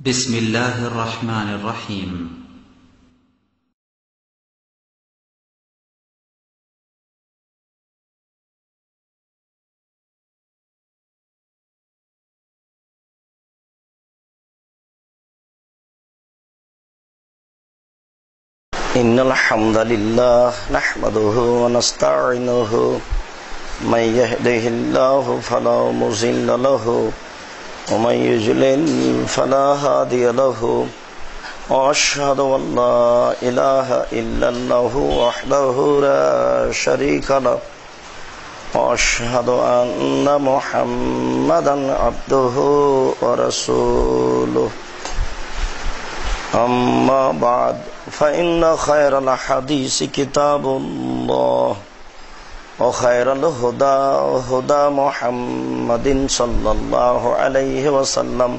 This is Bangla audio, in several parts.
بسم الله الرحمن الرحيم. إن الحمد لله نحمده ونستعينه من يهده الله فلا مضل له ومن يضلل فلا هادي له وأشهد أن لا إله إلا الله وحده لا شريك له وأشهد أن محمدا عبده ورسوله أما بعد فإن خير الحديث كتاب الله وخير الهدى هدى محمد صلى الله عليه وسلم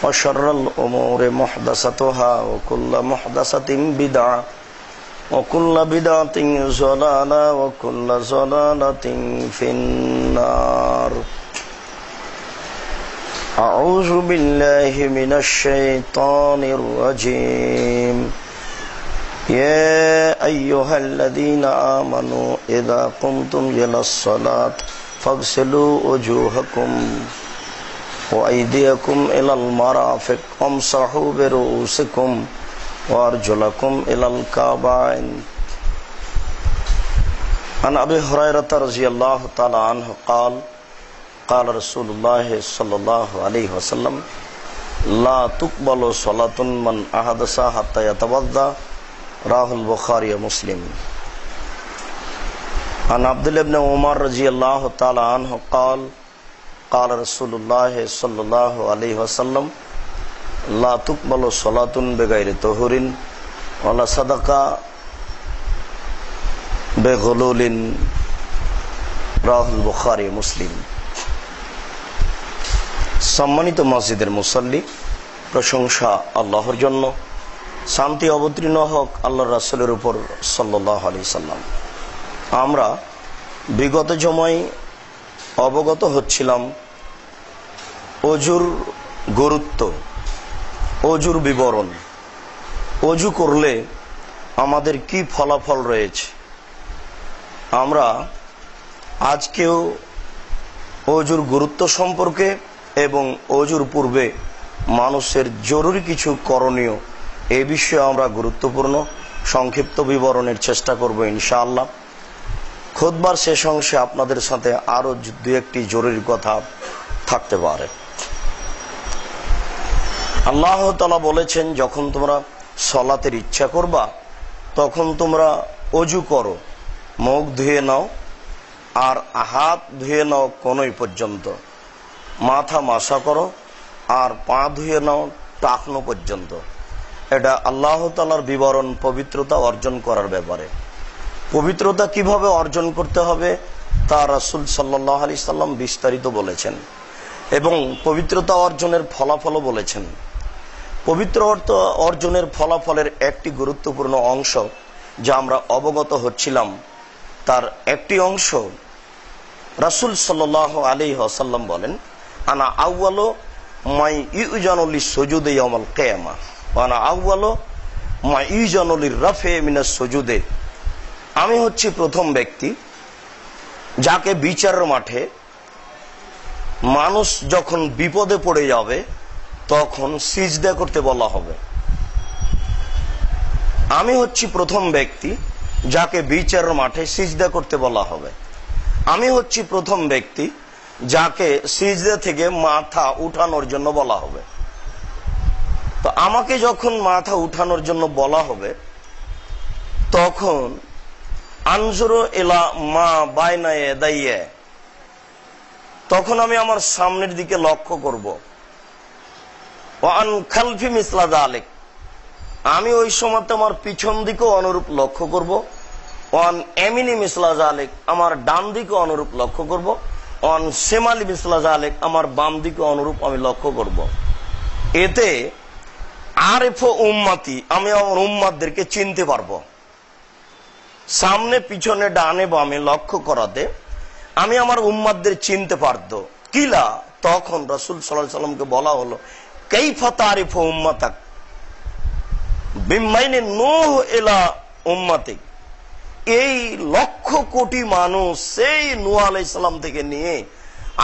وشر الأمور محدثاتها وكل محدثة بدعة وكل بدعة ضلالة وكل ضلالة في النار. أعوذ بالله من الشيطان الرجيم. يا أيها الذين آمنوا إذا قمتم إلى الصلاة فاغسلوا وجوهكم وأيديكم إلى المرافق وامسحوا برؤوسكم وأرجلكم إلى الكعبين. عن أبي هريرة رضي الله تعالى عنه قال قال رسول الله صلى الله عليه وسلم لا تقبل صلاة من أحدث حتى يتوضأ رواه البخاري ومسلم. عن عبد الله بن عمر رضي الله تعالى عنه قال قال رسول الله صلى الله عليه وسلم لا تقبل صلاة بغير طهور ولا صدقة بغلول رواه البخاري ومسلم. সম্মানিত মসজিদের মুসল্লি, প্রশংসা আল্লাহর জন্য, শান্তি অবতীর্ণ হোক আল্লাহর রাসূলের উপর সাল্লাল্লাহু আলাইহি সাল্লাম। আমরা বিগত সময় অবগত হচ্ছিলাম অজুর গুরুত্ব, অজুর বিবরণ, অজু করলে আমাদের কি ফলাফল রয়েছে। আমরা আজকেও অজুর গুরুত্ব সম্পর্কে এবং অজুর পূর্বে মানুষের জরুরি কিছু করণীয় এই বিষয়ে আমরা গুরুত্বপূর্ণ সংক্ষিপ্ত বিবরণের চেষ্টা করব ইনশাআল্লাহ। খুতবার শেষ অংশে আপনাদের সাথে আরো দু একটি জরুরি কথা থাকতে পারে। আল্লাহ তাআলা বলেছেন, যখন তোমরা সালাতের ইচ্ছা করবা তখন তোমরা অজু করো, মুখ ধুয়ে নাও আর হাত ধুয়ে নাও কোনই পর্যন্ত, মাথা মাসা করো আর পা ধুয়ে নাও টাকনো পর্যন্ত। এটা আল্লাহ তাআলার বিবরণ পবিত্রতা অর্জন করার ব্যাপারে। পবিত্রতা কিভাবে অর্জন করতে হবে তা রাসূল সাল্লাল্লাহু আলাইহি সাল্লাম বিস্তারিত বলেছেন এবং পবিত্রতা অর্জনের ফলাফলও বলেছেন। পবিত্র অর্জনের ফলাফলের একটি গুরুত্বপূর্ণ অংশ যা আমরা অবগত হচ্ছিলাম, তার একটি অংশ রাসূল সাল্লাল্লাহু আলাইহি ওয়াসাল্লাম বলেন, আনা আউয়ালু মাই ইউজানু লিসসুজুদি ইয়াউমাল কিয়ামা ওয়া আনা আউয়ালু মাই ইউজানু লিররাফি মিনাস সুজুদে। আমি হচ্ছি প্রথম ব্যক্তি যাকে বিচারের মাঠে মানুষ যখন বিপদে পড়ে যাবে তখন সিজদা করতে বলা হবে। আমি হচ্ছি প্রথম ব্যক্তি যাকে বিচারের মাঠে সিজদা করতে বলা হবে। আমি হচ্ছি প্রথম ব্যক্তি যাকে সিজদা থেকে মাথা উঠানোর জন্য বলা হবে। তো আমাকে যখন মাথা উঠানোর জন্য বলা হবে তখন আনজুরু ইলা মা বাইনা ইয়াদাইয়া, তখন আমি আমার সামনের দিকে লক্ষ্য করব। ওয়া আন খালফি মিসলা যালিক, আমি ওই সময় আমার পিছন দিকেও অনুরূপ লক্ষ্য করব। ওয়ান এমিনি মিসলা যালিক, আমার ডান দিকে অনুরূপ লক্ষ্য করব। ওয়ান শিমালি মিসলা যালিক, আমার বাম দিকে অনুরূপ আমি লক্ষ্য করব। এতে আরিফু উম্মতি, আমি আমার উম্মতদেরকে চিনতে পারবো। সামনে পিছনে ডানে বামে লক্ষ্য করাতে আমি আমার উম্মতদের চিনতে পারতো। কিলা, তখন রাসূল সাল্লাল্লাহু আলাইহি সাল্লামকে বলা হলো, কাইফা তারিফু উম্মাতাক বিমাইনে নূহ ইলা উম্মাতিক। এই লক্ষ কোটি মানুষ সেই নূহ আলাইহিস সালাম থেকে নিয়ে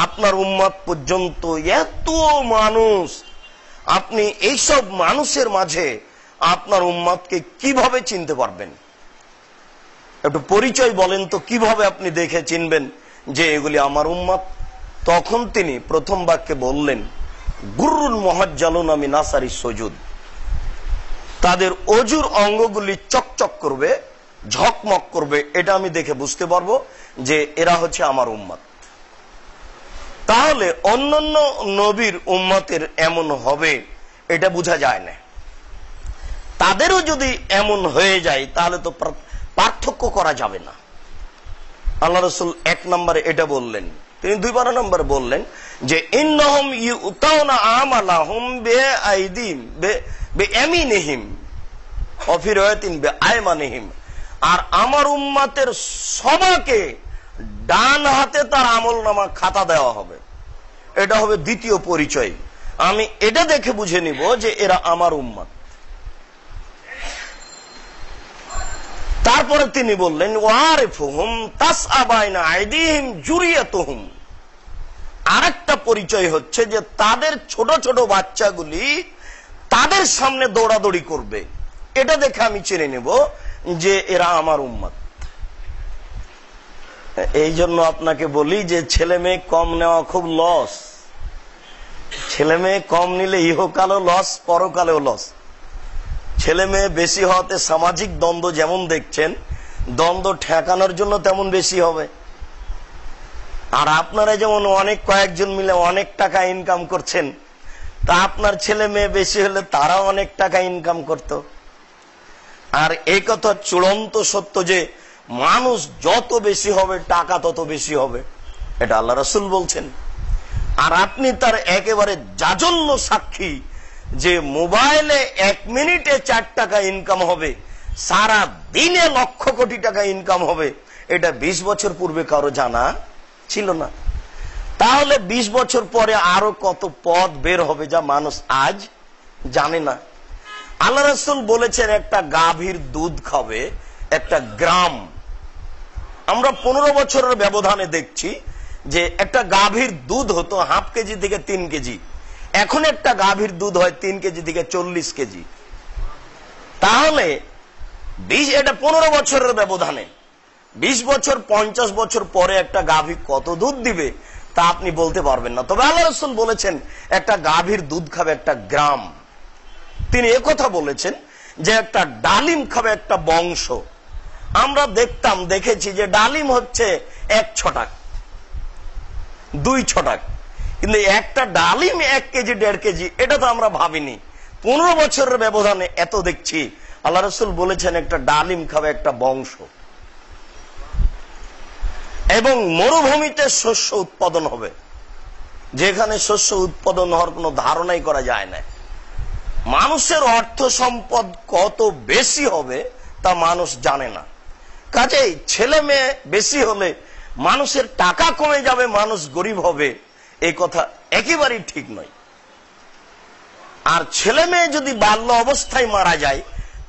আপনার উম্মত পর্যন্ত এত মানুষ, আপনি এইসব মানুষের মাঝে আপনার উম্মতকে কিভাবে চিনতে পারবেন? একটু পরিচয় বলেন তো, কিভাবে আপনি দেখে চিনবেন যে এগুলি আমার উম্মত? তখন তিনি প্রথম বাক্যে বললেন, গুররুল মুহাজ্জালুনা মিন আসারিস সুজুদ, তাদের অজুর অঙ্গগুলি চকচক করবে, ঝকমক করবে, এটা আমি দেখে বুঝতে পারবো যে এরা হচ্ছে আমার উম্মত। তাহলে অন্যান্য নবীর উম্মতের এমন হবে এটা বোঝা যায় না। তাদেরও যদি এমন হয়ে যায় তাহলে তো পার্থক্য করা যাবে না। আল্লাহ রাসূল 1 নম্বরে এটা বললেন। তিনি 2 নম্বরে বললেন যে ইন্নাহুম ইউতাউনা আমালাহুম বিআইদিম বিয়ামিনিহিম ওয়া ফি রাওয়াতিন বিআইমানিহিম, আর আমার উম্মতের সবাইকে ডান হাতে তার আমলনামা খাতা দেওয়া হবে। এটা হবে দ্বিতীয় পরিচয়। আমি এটা দেখে বুঝে নিব যে এরা আমার উম্মত। তারপরে তিনি বললেন ওয়ারিফুহুম তাসআবাইনা আইদিহিম জুরিয়াতুহুম, আরেকটা পরিচয় হচ্ছে যে তাদের ছোট ছোট বাচ্চাগুলি তাদের সামনে দৌড়াদৌড়ি করবে। এটা দেখে আমি চিনে নেব যে এরা আমার উম্মত। এই জন্য আপনাকে বলি যে ছেলে মেয়ে কম নেওয়া খুব লস। ছেলে মেয়ে কম নিলে ইহকালেও লস, পরকালেও লস। ছেলে মেয়ে বেশি হওয়াতে সামাজিক দ্বন্দ্ব যেমন দেখছেন, দ্বন্দ্ব ঠেকানোর জন্য তেমন বেশি হবে। আর আপনারা যেমন অনেক কয়েকজন মিলে অনেক টাকা ইনকাম করছেন, তা আপনার ছেলে মেয়ে বেশি হলে তারাও অনেক টাকা ইনকাম করত। আর এই কথা চূড়ান্ত সত্য যে মানুষ যত বেশি হবে টাকা তত বেশি হবে, এটা আল্লাহ রাসূল বলছেন। আর আপনি তার একেবারে জাজল্য সাক্ষী যে মোবাইলে 1 মিনিটে 4 টাকা ইনকাম হবে, সারা দিনে লক্ষ কোটি টাকা ইনকাম হবে, এটা 20 বছর পূর্বে কারো জানা ছিল না। তাহলে 20 বছর পরে আরো কত পথ বের হবে যা মানুষ আজ জানে না। আল্লাহ রাসূল বলেছেন একটা গাভীর দুধ খাবে 1 গ্রাম। আমরা 15 বছরের ব্যবধানে দেখছি যে একটা গাভীর দুধ হতো হাফ কেজি থেকে 3 কেজি, এখন একটা গাভীর দুধ হয় 3 কেজি থেকে 40 কেজি। তাহলে এটা 15 বছরের ব্যবধানে 20 বছর 50 বছর পরে একটা গাভী কত দুধ দিবে তা আপনি বলতে পারবেন না। তবে আল্লাহ রাসূল বলেছেন একটা গাভীর দুধ খাবে 1 গ্রাম। তিনি একথা বলেছেন যে একটা ডালিম খাবে একটা বংশ। আমরা দেখেছি যে ডালিম হচ্ছে 1 ছটাক 2 ছটাক, কিন্তু একটা ডালিম 1 কেজি 1.5 কেজি, এটা তো আমরা ভাবিনি। 15 বছরের ব্যবধানে এত দেখছি। আল্লাহ রাসূল বলেছেন একটা ডালিম খাবে একটা বংশ। এবং মরুভূমিতে শস্য উৎপাদন হবে, যেখানে শস্য উৎপাদন হওয়ার কোনো ধারণাই করা যায় না। মানুষের অর্থ সম্পদ কত বেশি হবে তা মানুষ জানে না। কাজেই ছেলে মেয়ে বেশি হলে মানুষের টাকা কমে যাবে, মানুষ গরিব হবে, এই কথা একেবারেই ঠিক নয়। আর ছেলে মেয়ে যদি বাল্য অবস্থায় মারা যায়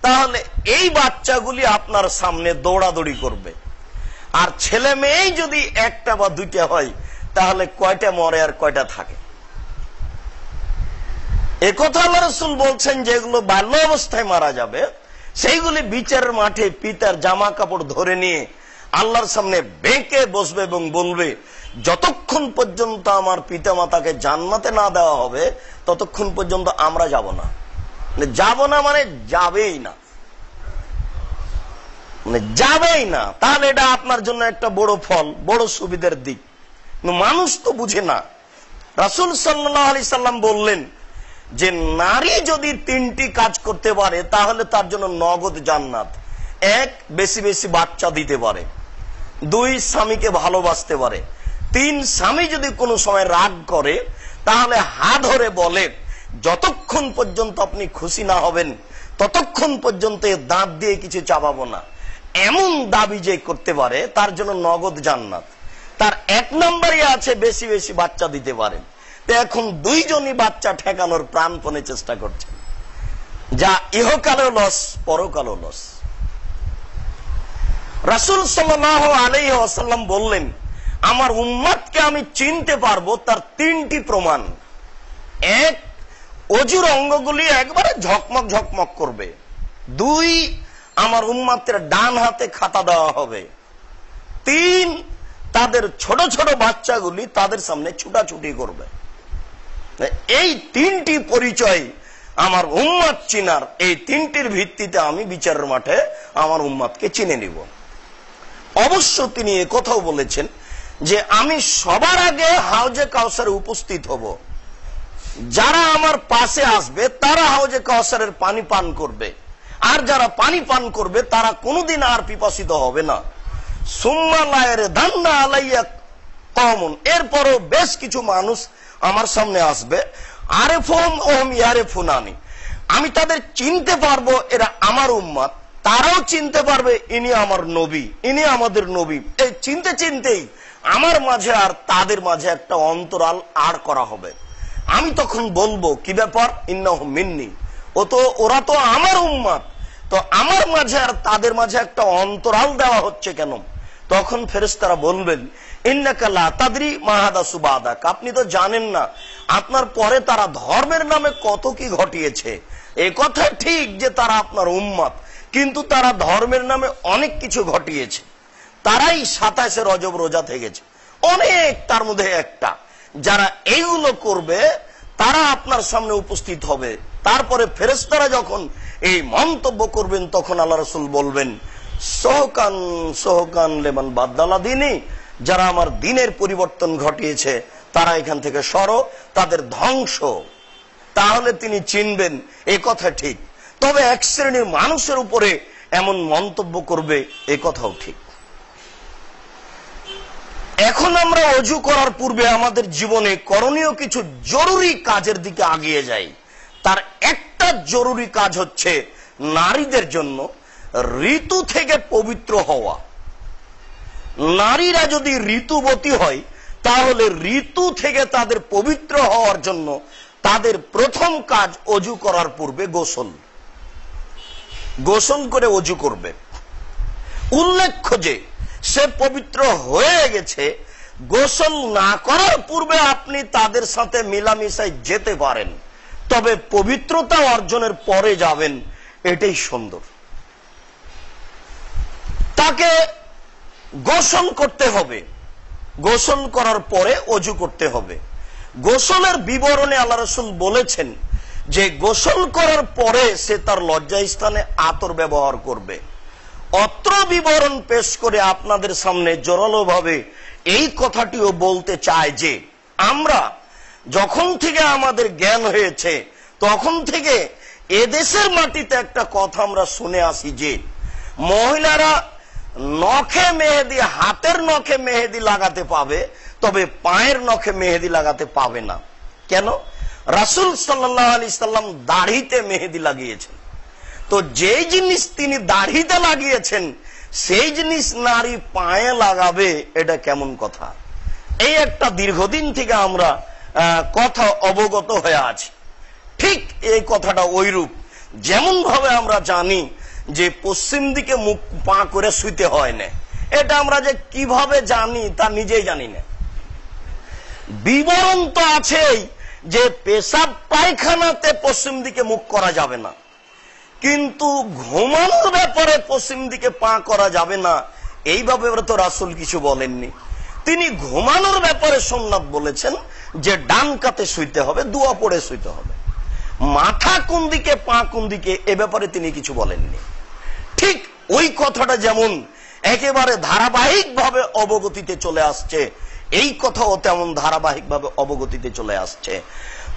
তাহলে এই বাচ্চাগুলি আপনার সামনে দৌড়াদৌড়ি করবে। আর ছেলে মেয়েই যদি 1টা বা 2টা হয় তাহলে কয়টা মরে আর কয়টা থাকে? একথা আল্লাহ রাসূল বলছেন যেগুলো বাল্য অবস্থায় মারা যাবে সেইগুলি বিচারের মাঠে পিতার জামা কাপড় ধরে নিয়ে আল্লাহর সামনে বেঁকে বসবে এবং বলবে, যতক্ষণ পর্যন্ত আমার পিতা মাতাকে জান্নাতে না দেওয়া হবে ততক্ষণ পর্যন্ত আমরা যাব না। যাব না মানে যাবেই না, যাবেই না। তাহলে এটা আপনার জন্য একটা বড় ফল, বড় সুবিধার দিক। মানুষ তো বুঝে না। রাসূল সাল্লাল্লাহু আলাইহি সাল্লাম বললেন যে নারী যদি 3টি কাজ করতে পারে তাহলে তার জন্য নগদ জান্নাত। 1, বেশি বেশি বাচ্চা দিতে পারে। 2, স্বামীকে ভালোবাসতে পারে। 3, স্বামী যদি কোনো সময় রাগ করে তাহলে হাত ধরে বলে, যতক্ষণ পর্যন্ত আপনি খুশি না হবেন ততক্ষণ পর্যন্ত দাঁত দিয়ে কিছু চাবাবো না, এমন দাবি যে করতে পারে তার জন্য নগদ জান্নাত। তার 1 নম্বরে আছে বেশি বেশি বাচ্চা দিতে পারেন। তো এখন দুইজনই বাচ্চা ঠেকানোর প্রাণপণে চেষ্টা করছে, যা ইহকালেও লস, পরকালেও লস। রাসূল সাল্লাল্লাহু আলাইহি ওয়াসাল্লাম বললেন, আমার উম্মতকে আমি চিনতে পারবো তার তিনটি প্রমাণ। এক, অজুর অঙ্গগুলি একবারে ঝকমক ঝকমক করবে। দুই, আমার উম্মতের ডান হাতে খাতা দেওয়া হবে। তিন, তাদের ছোট ছোট বাচ্চাগুলি তাদের সামনে ছুটাছুটি করবে। এই তিনটি পরিচয় আমার উম্মত চিনার, এই তিনটির ভিত্তিতে আমি বিচারের মাঠে আমার উম্মতকে চিনে নিব। অবশ্য তিনি একথাও বলেছেন যে আমি সবার আগে হাউজে কাউসারে উপস্থিত হব, যারা আমার পাশে আসবে তারা হাউজে কাউসারের পানি পান করবে, আর যারা পানি পান করবে তারা কোনোদিন আর পিপাসিত হবে না। সুম্মা লা ইয়ারদান্না আলাইয়া কওমুন, এরপরও বেশ কিছু মানুষ আমার সামনে আসবে, আরেফুহুম ওহুম ইয়ারিফুনানি, আমি তাদের চিনতে পারবো এরা আমার উম্মত, তারাও চিনতে পারবে ইনি আমার নবী, ইনি আমাদের নবী। এই চিনতে চিনতেই আমার মাঝে আর তাদের মাঝে একটা অন্তরাল আর করা হবে। আমি তখন বলবো, কি ব্যাপার, ইন্নাহু মিন্নি, ওরা তো আমার উম্মত, তো আমার মাঝে আর তাদের মাঝে একটা অন্তরাল দেওয়া হচ্ছে কেন? তখন ফেরেশতারা বলবেন, ইন্নাকা লা তাদরি মা হাদাসু বাদাক, আপনি তো জানেন না আপনার পরে তারা ধর্মের নামে কত কি ঘটিয়েছে। এই কথা ঠিক যে তারা আপনার উম্মত, কিন্তু তারা ধর্মের নামে অনেক কিছু ঘটিয়েছে। তারাই 27 রজব রোজা থেকেছে, অনেক, তার মধ্যে একটা। যারা এইগুলো করবে তারা আপনার সামনে উপস্থিত হবে। তারপরে ফেরেশতারা যখন এই মন্তব্য করবেন তখন আল্লাহ রাসূল বলবেন, সোহকান সোহকান লেমান বাদদালা দিনী, যারা আমার দিনের পরিবর্তন ঘটিয়েছে তারা এখান থেকে সরো, তাদের ধ্বংস। তাহলে তিনি চিনবেন এই কথা ঠিক। তবে এক শ্রেণীর মানুষের উপরে এমন মন্তব্য করবে এ কথাও ঠিক। এখন আমরা অজু করার পূর্বে আমাদের জীবনে করণীয় কিছু জরুরি কাজের দিকে এগিয়ে যাই। তার একটা জরুরি কাজ হচ্ছে নারীদের জন্য ঋতু থেকে পবিত্র হওয়া। নারীরা যদি ঋতুবতী হয় তাহলে ঋতু থেকে তাদের পবিত্র হওয়ার জন্য তাদের প্রথম কাজ অজু করার পূর্বে গোসল করে অজু করবে। উল্লেখ্য যে সে পবিত্র হয়ে গেছে, গোসল না করার পূর্বে আপনি তাদের সাথে মিলামিশায় যেতে পারেন, তবে পবিত্রতা অর্জনের পরে যাবেন, এটাই সুন্দর। তাকে গোসল করতে হবে, গোসল করার পরে অজু করতে হবে। গোসলের বিবরণে আল্লাহ রাসূল বলেছেন যে গোসল করার পরে সে তার লজ্জাস্থানে আতর ব্যবহার করবে। অত্র বিবরণ পেশ করে আপনাদের সামনে জোরালোভাবে এই কথাটিও বলতে চায় যে আমরা যখন থেকে আমাদের জ্ঞান হয়েছে তখন থেকে এদেশের মাটিতে একটা কথা আমরা শুনে আসি যে মহিলারা নখে মেহেদি, হাতের নখে মেহেদি লাগাতে পাবে, তবে পায়ের নখে মেহেদি লাগাতে পাবে না। কেন? রাসূল সাল্লাল্লাহু আলাইহি সাল্লাম দাড়িতে মেহেদি লাগিয়েছেন। তো যেই জিনিস তিনি দাড়িতে লাগিয়েছেন সেই জিনিস নারী পায়ে লাগাবে, এটা কেমন কথা? এই একটা দীর্ঘদিন থেকে আমরা কথা অবগত হয়ে আছি। ঠিক এই কথাটা ওইরূপ, যেমন ভাবে আমরা জানি যে পশ্চিম দিকে মুখ পা করে শুইতে হয় না, এটা আমরা যে কিভাবে জানি তা নিজেই জানি না। বিবরণ তো আছেই যে পেশাব পায়খানাতে পশ্চিম দিকে মুখ করা যাবে না, কিন্তু ঘুমানোর ব্যাপারে পশ্চিম দিকে পা করা যাবে না, এইভাবে তো রাসূল কিছু বলেননি। তিনি ঘুমানোর ব্যাপারে সুন্নাত বলেছেন যে ডান কাতে শুইতে হবে, দোয়া পড়ে শুইতে হবে। মাথা কোন দিকে পা কোন দিকে এ ব্যাপারে তিনি কিছু বলেননি। ঠিক ওই কথাটা যেমন একেবারে ধারাবাহিক ভাবে অবগতিতে চলে আসছে, এই কথাও তেমন ধারাবাহিক ভাবে অবগতিতে চলে আসছে।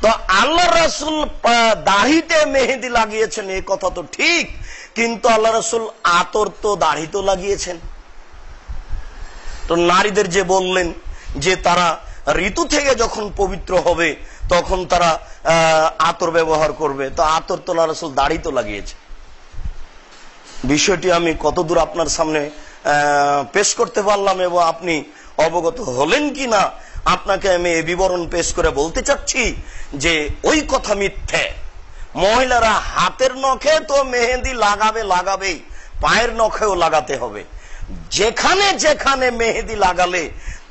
তো আল্লাহ রাসূল দাড়িতে মেহেদি লাগিয়েছেন এই কথা তো ঠিক, কিন্তু আল্লাহ রাসূল আতর তো দাড়িতেও লাগিয়েছেন। তো নারীদের যে বললেন যে তারা ঋতু থেকে যখন পবিত্র হবে তখন তারা আতর ব্যবহার করবে, তো আতর তো আল্লাহ রাসূল দাড়িতে লাগিয়েছে। বিষয়টি আমি কতদূর আপনার সামনে পেশ করতে পারলাম এবং আপনি অবগত হলেন কিনা আপনাকে আমি এই বিবরণ পেশ করে বলতে চাচ্ছি যে ওই কথা মিথ্যে। মহিলারা হাতের নখে তো মেহেদি লাগাবেই, পায়ের নখেও লাগাতে হবে। যেখানে যেখানে মেহেদি লাগালে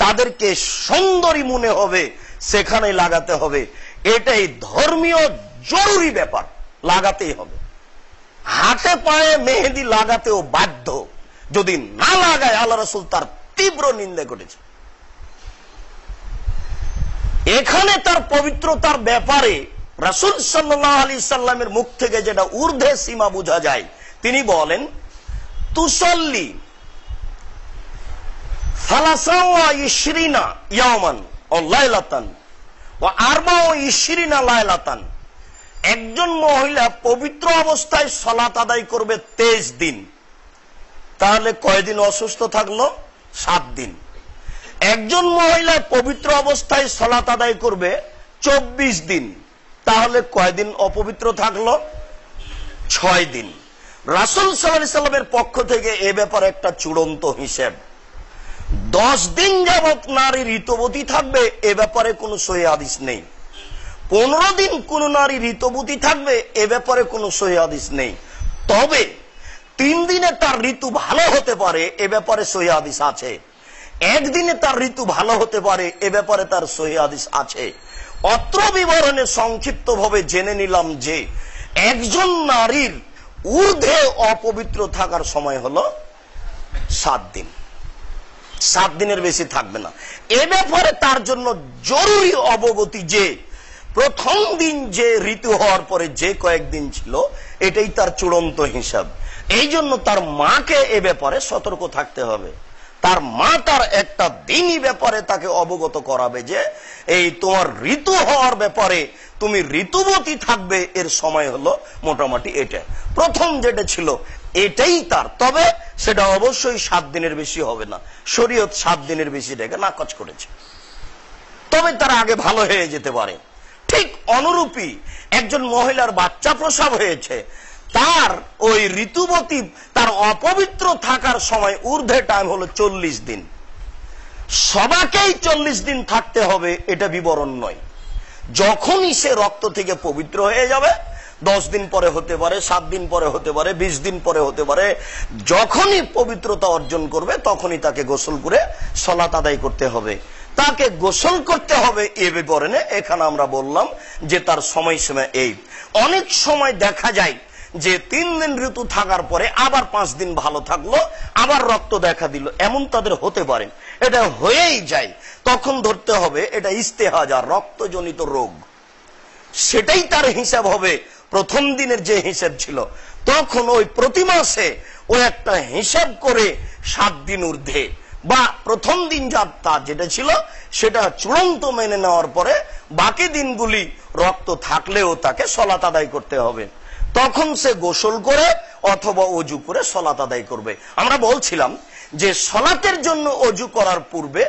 তাদেরকে সুন্দরী মনে হবে সেখানে লাগাতে হবে। এটাই ধর্মীয় জরুরি ব্যাপার, লাগাতেই হবে। হাতে পায়ে মেহেদি লাগাতেও বাধ্য, যদি না লাগায় আল্লাহ রাসূল তার তীব্র নিন্দা করেছে। এখানে তার পবিত্রতার ব্যাপারে রাসূল সাল্লাল্লাহু আলাইহি সাল্লামের মুখ থেকে যেটা ঊর্ধ্বে সীমা বোঝা যায়, তিনি বলেন তুসাল্লি সালাসা ইশরিনা ইয়াওমান ও লাইলাতান ও আরবা ও ইশরিনা লাইলাতান। একজন মহিলা পবিত্র অবস্থায় সালাত আদায় করবে 23 দিন, তাহলে কয়দিন অসুস্থ থাকলো? 7 দিন। একজন মহিলা পবিত্র অবস্থায় সালাত আদায় করবে 24 দিন, তাহলে কয়দিন অপবিত্র থাকলো? 6 দিন। রাসূল সাল্লাল্লাহু আলাইহি সাল্লামের পক্ষ থেকে এ ব্যাপারে একটা চূড়ান্ত হিসাব। 10 দিন যাবত নারী ঋতুবতী থাকবে, এ ব্যাপারে কোনো সহিহ হাদিস নেই। 15 দিন কোন নারী ঋতুবতী থাকবে, এ ব্যাপারে কোনো সহিহ হাদিস নেই। তবে 3 দিনে তার ঋতু ভালো হতে পারে, এ ব্যাপারে সহিহ হাদিস আছে। 1 দিনে তার ঋতু ভালো হতে পারে, এ ব্যাপারে তার সহিহ হাদিস আছে। অত্র বিবরণে সংক্ষিপ্ত ভাবে জেনে নিলাম যে একজন নারীর ঊর্ধ্বে অপবিত্র থাকার সময় হলো 7 দিন। 7 দিনের বেশি থাকবে না। এ ব্যাপারে তার জন্য জরুরি অবগতি যে প্রথম দিন যে ঋতু হওয়ার পরে যে কয়েকদিন ছিল, এটাই তার চূড়ান্ত হিসাব। এই জন্য তার মাকে এ ব্যাপারে সতর্ক থাকতে হবে। তার মা তার একটা দিনই ব্যাপারে তাকে অবগত করাবে যে এই তোমার ঋতু হওয়ার ব্যাপারে তুমি ঋতুবতী থাকবে, এর সময় হলো মোটামুটি এটা। প্রথম যেটা ছিল এটাই তার, তবে সেটা অবশ্যই 7 দিনের বেশি হবে না। শরীয়ত 7 দিনের বেশি এটাকে নাকচ করেছে, তবে তার আগে ভালো হয়ে যেতে পারে। ঠিক অনুরূপী একজন মহিলার বাচ্চা প্রসব হয়েছে, তার ওই ঋতুবতী তার অপবিত্র থাকার সময় ঊর্ধ্বে টাইম হলো 40 দিন। সবাকেই 40 দিন থাকতে হবে এটা বিবরণ নয়। যখনই সে রক্ত থেকে পবিত্র হয়ে যাবে, 10 দিন পরে হতে পারে, 7 দিন পরে হতে পারে, 20 দিন পরে হতে পারে, যখনই পবিত্রতা অর্জন করবে তখনই তাকে গোসল করে সালাত আদায় করতে হবে। তাকে গোসল করতে হবে এ বিবরণে এখানে আমরা বললাম যে তার সময়সীমা এই। অনেক সময় দেখা যায় যে 3 দিন ঋতু থাকার পরে আবার 5 দিন ভালো থাকলো, আবার রক্ত দেখা দিল, এমন তাদের হতে পারে। এটা হয়েই যায়, তখন ধরতে হবে এটা ইস্তেহাজা, রক্তজনিত রোগ। সেটাই তার হিসাব হবে। প্রথম দিনের যে হিসাব ছিল, তখন ওই প্রতি মাসে ও একটা হিসাব করে 7 দিন ঊর্ধ্বে বা প্রথম দিন যাত্রা যেটা ছিল সেটা চূড়ান্ত মেনে নেওয়ার পরে বাকি দিনগুলি রক্ত থাকলেও তাকে সালাত আদায় করতে হবে। তখন সে গোসল করে অথবা ওযু করে সালাত আদায় করবে। আমরা বলছিলাম যে সালাতের জন্য ওযু করার পূর্বে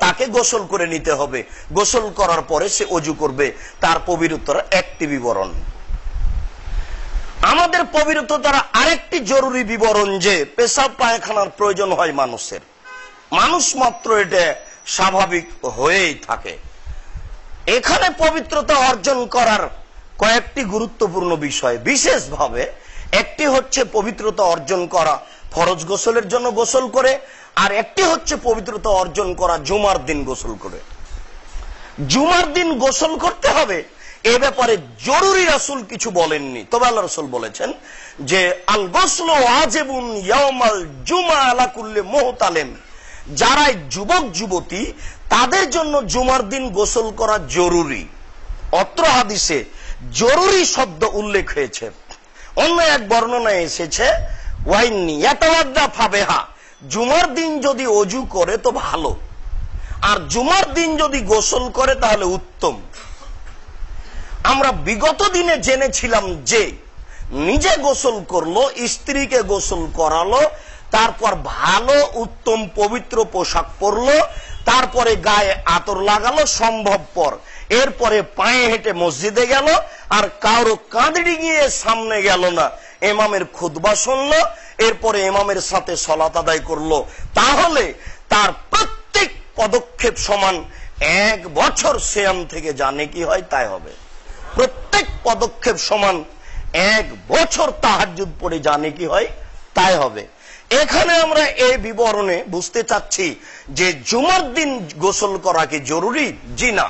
তাকে গোসল করে নিতে হবে, গোসল করার পরে সে ওযু করবে। তার পবিত্রতার একটি বিবরণ। আমাদের পবিত্রতার আরেকটি জরুরি বিবরণ যে পেশাব পায়খানার প্রয়োজন হয় মানুষের, মানুষ মাত্র এটা স্বাভাবিক হয়েই থাকে। এখানে পবিত্রতা অর্জন করার কয়েকটি গুরুত্বপূর্ণ বিষয়, বিশেষভাবে একটি হচ্ছে পবিত্রতা অর্জন করা ফরজ গোসলের জন্য গোসল করে, আর একটি হচ্ছে পবিত্রতা অর্জন করা জুমার দিন গোসল করে। জুমার দিন গোসল করতে হবে এ ব্যাপারে জরুরি রাসূল কিছু বলেননি, তবে আল্লাহ রাসূল বলেছেন যে আল গোসলু ওয়াজিবুন ইয়াউমাল জুমা আলা কুল্লি মুহতালিম। যারা যুবক যুবতী তাদের জন্য জুমার দিন গোসল করা জরুরি। অত্র হাদিসে জরুরি শব্দ উল্লেখ হয়েছে। অন্য এক বর্ণনায় এসেছে ওয়াইনি ইয়াতাওয়াদ্দা ফাবেহা, জুমার দিন যদি ওযু করে তো ভালো, আর জুমার দিন যদি গোসল করে তাহলে উত্তম। আমরা বিগত দিনে জেনেছিলাম যে নিজে গোসল করলো, স্ত্রীকে গোসল করালো, তারপর ভালো উত্তম পবিত্র পোশাক পরলো, তারপরে গায়ে আতর লাগালো সম্ভবপর, এরপরে পায়ে হেঁটে মসজিদে গেল, আর কারো কাঁধে গিয়ে সামনে গেল না, ইমামের খুতবা শুনলো, এরপরে ইমামের সাথে সালাত আদায় করলো, তাহলে তার প্রত্যেক পদক্ষেপ সমান, 1 বছর সিয়াম থেকে যা নেকি হয় তাই হবে। প্রত্যেক পদক্ষেপ সমান, 1 বছর তাহাজ্জুদ পড়ে যা নেকি হয় তাই হবে। এখানে আমরা এই বিবরণে বুঝতে চাচ্ছি যে জুমার দিন গোসল করা কি জরুরি? জি না,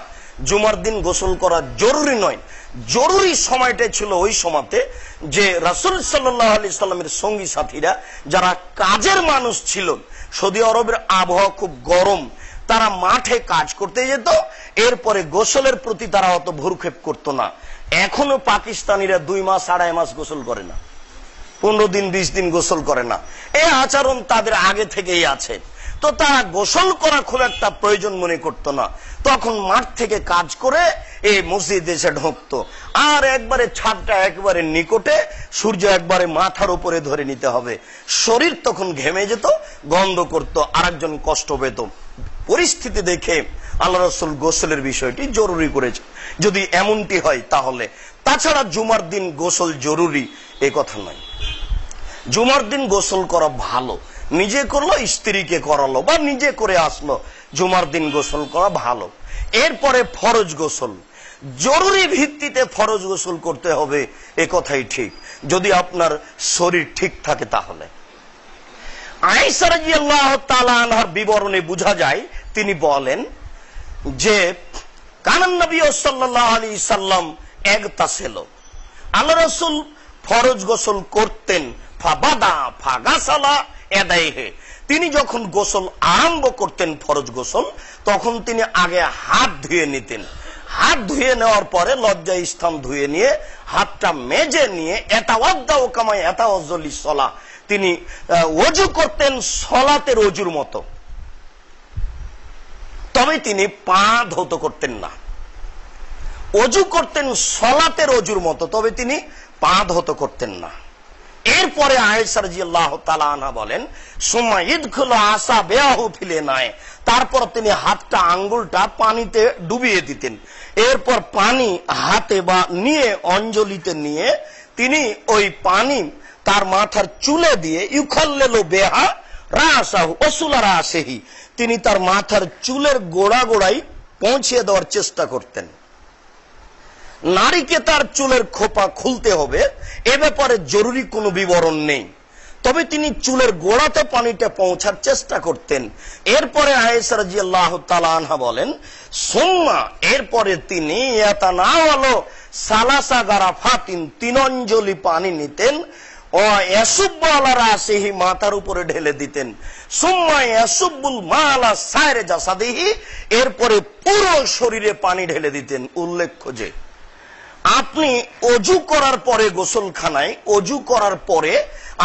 জুমার দিন গোসল করা জরুরি নয়। জরুরি সময়টা ছিল ওই সময়তে যে রাসূল সাল্লাল্লাহু আলাইহি সাল্লামের সঙ্গী সাথীরা যারা কাজের মানুষ ছিল, সৌদি আরবের আবহাওয়া খুব গরম, তারা মাঠে কাজ করতে যেত, এরপরে গোসলের প্রতি তারা অত ভ্রুক্ষেপ করতো না। এখনো পাকিস্তানিরা 2 মাস 2.5 মাস গোসল করে না, 15 দিন 20 দিন গোসল করে না। এই আচরণ তাদের আগে থেকেই আছে। তো তারা গোসল করা খুব একটা প্রয়োজন মনে করতো না। তখন মাঠ থেকে কাজ করে এই মসজিদে এসে ঢুকতো, আর একবারে ছাদটা একবারে নিকটে, সূর্য একবারে মাথার উপরে ধরে নিতে হবে। শরীর তখন ঘেমে যেত, গন্ধ করত, আরেকজন কষ্ট পেত। পরিস্থিতি দেখে আল্লাহ রাসূল গোসলের বিষয়টি জরুরি করেছে, যদি এমনটি হয় তাহলে। তাছাড়া জুমার দিন গোসল জরুরি এ কথা নয়। জুমার দিন গোসল করা ভালো, নিজে করলো, স্ত্রীকে করালো বা নিজে করে আসলো, জুমার দিন গোসল করা ভালো। এরপরে ফরজ গোসল, জরুরি ভিত্তিতে ফরজ গোসল করতে হবে এ কথাই ঠিক, যদি আপনার শরীর ঠিক থাকে তাহলে। আয়েশা রাদিয়াল্লাহু তাআলা আনহার বিবরণে বোঝা যায়, তিনি বলেন যে কানান নবী সাল্লাল্লাহু আলাইহি সাল্লাম ইগতাসিল, আল্লাহ রাসূল ফরজ গোসল করতেন। ফাবাদা ফাগাসালা ইয়াদাইহি, তিনি যখন গোসল আরম্ভ করতেন ফরজ গোসল, তখন তিনি আগে হাত ধুয়ে নিতেন। হাত ধুয়ে নেওয়ার পরে লজ্জায় স্থান ধুয়ে নিয়ে হাতটা মেজে নিয়ে ইয়াতাওয়াদ্দাউ কামা ইয়াতাওয়াজ্জু লিস-সালাহ, তিনি ওযু করতেন সালাতের ওযুর মতো। তবে তিনি পা ধৌত করতেন না। ওযু করতেন সালাতের ওযুর মতো, তবে তিনি পা ধৌত করতেন না। এরপরে আয়েশা রাদিয়াল্লাহু তাআলা আনহা বলেন, সুম্মা ইদখুলু আসাবিহু ফিল ইনাই, তারপর তিনি হাতটা আঙ্গুলটা পানিতে ডুবিয়ে দিতেন। এরপর পানি হাতে বা নিয়ে অঞ্জলিতে নিয়ে তিনি ওই পানি তার মাথার চুলে দিয়ে ইউখাল্লিলু বিহা রাসাহু ওয়াসুলা রাসিহি, তিনি তার মাথার চুলের গোড়া গোড়ায় পৌঁছিয়ে দেওয়ার চেষ্টা করতেন। নারীকে তার চুলের খোপা খুলতে হবে এ ব্যাপারে জরুরি কোনো বিবরণ নেই, তবে তিনি চুলের গোড়াতে পানিটা পৌঁছার চেষ্টা করতেন। এরপরে আয়েশা রাদিয়াল্লাহু তাআলা আনহা বলেন, সুম্মা, এরপরে তিনি ইয়াতানাওয়ালু সালাসা গারাফাতিন, 3 অঞ্জলি পানি নিতেন, ও ইয়াসুব্বু আলা রাসিহি, মাথার উপরে ঢেলে দিতেন। সুম্মা ইয়াসুব্বুল মা আলা সাইরি জাসাদিহি, এরপরে পুরো শরীরে পানি ঢেলে দিতেন। উল্লেখ্য যে আপনি অজু করার পরে গোসলখানায় অজু করার পরে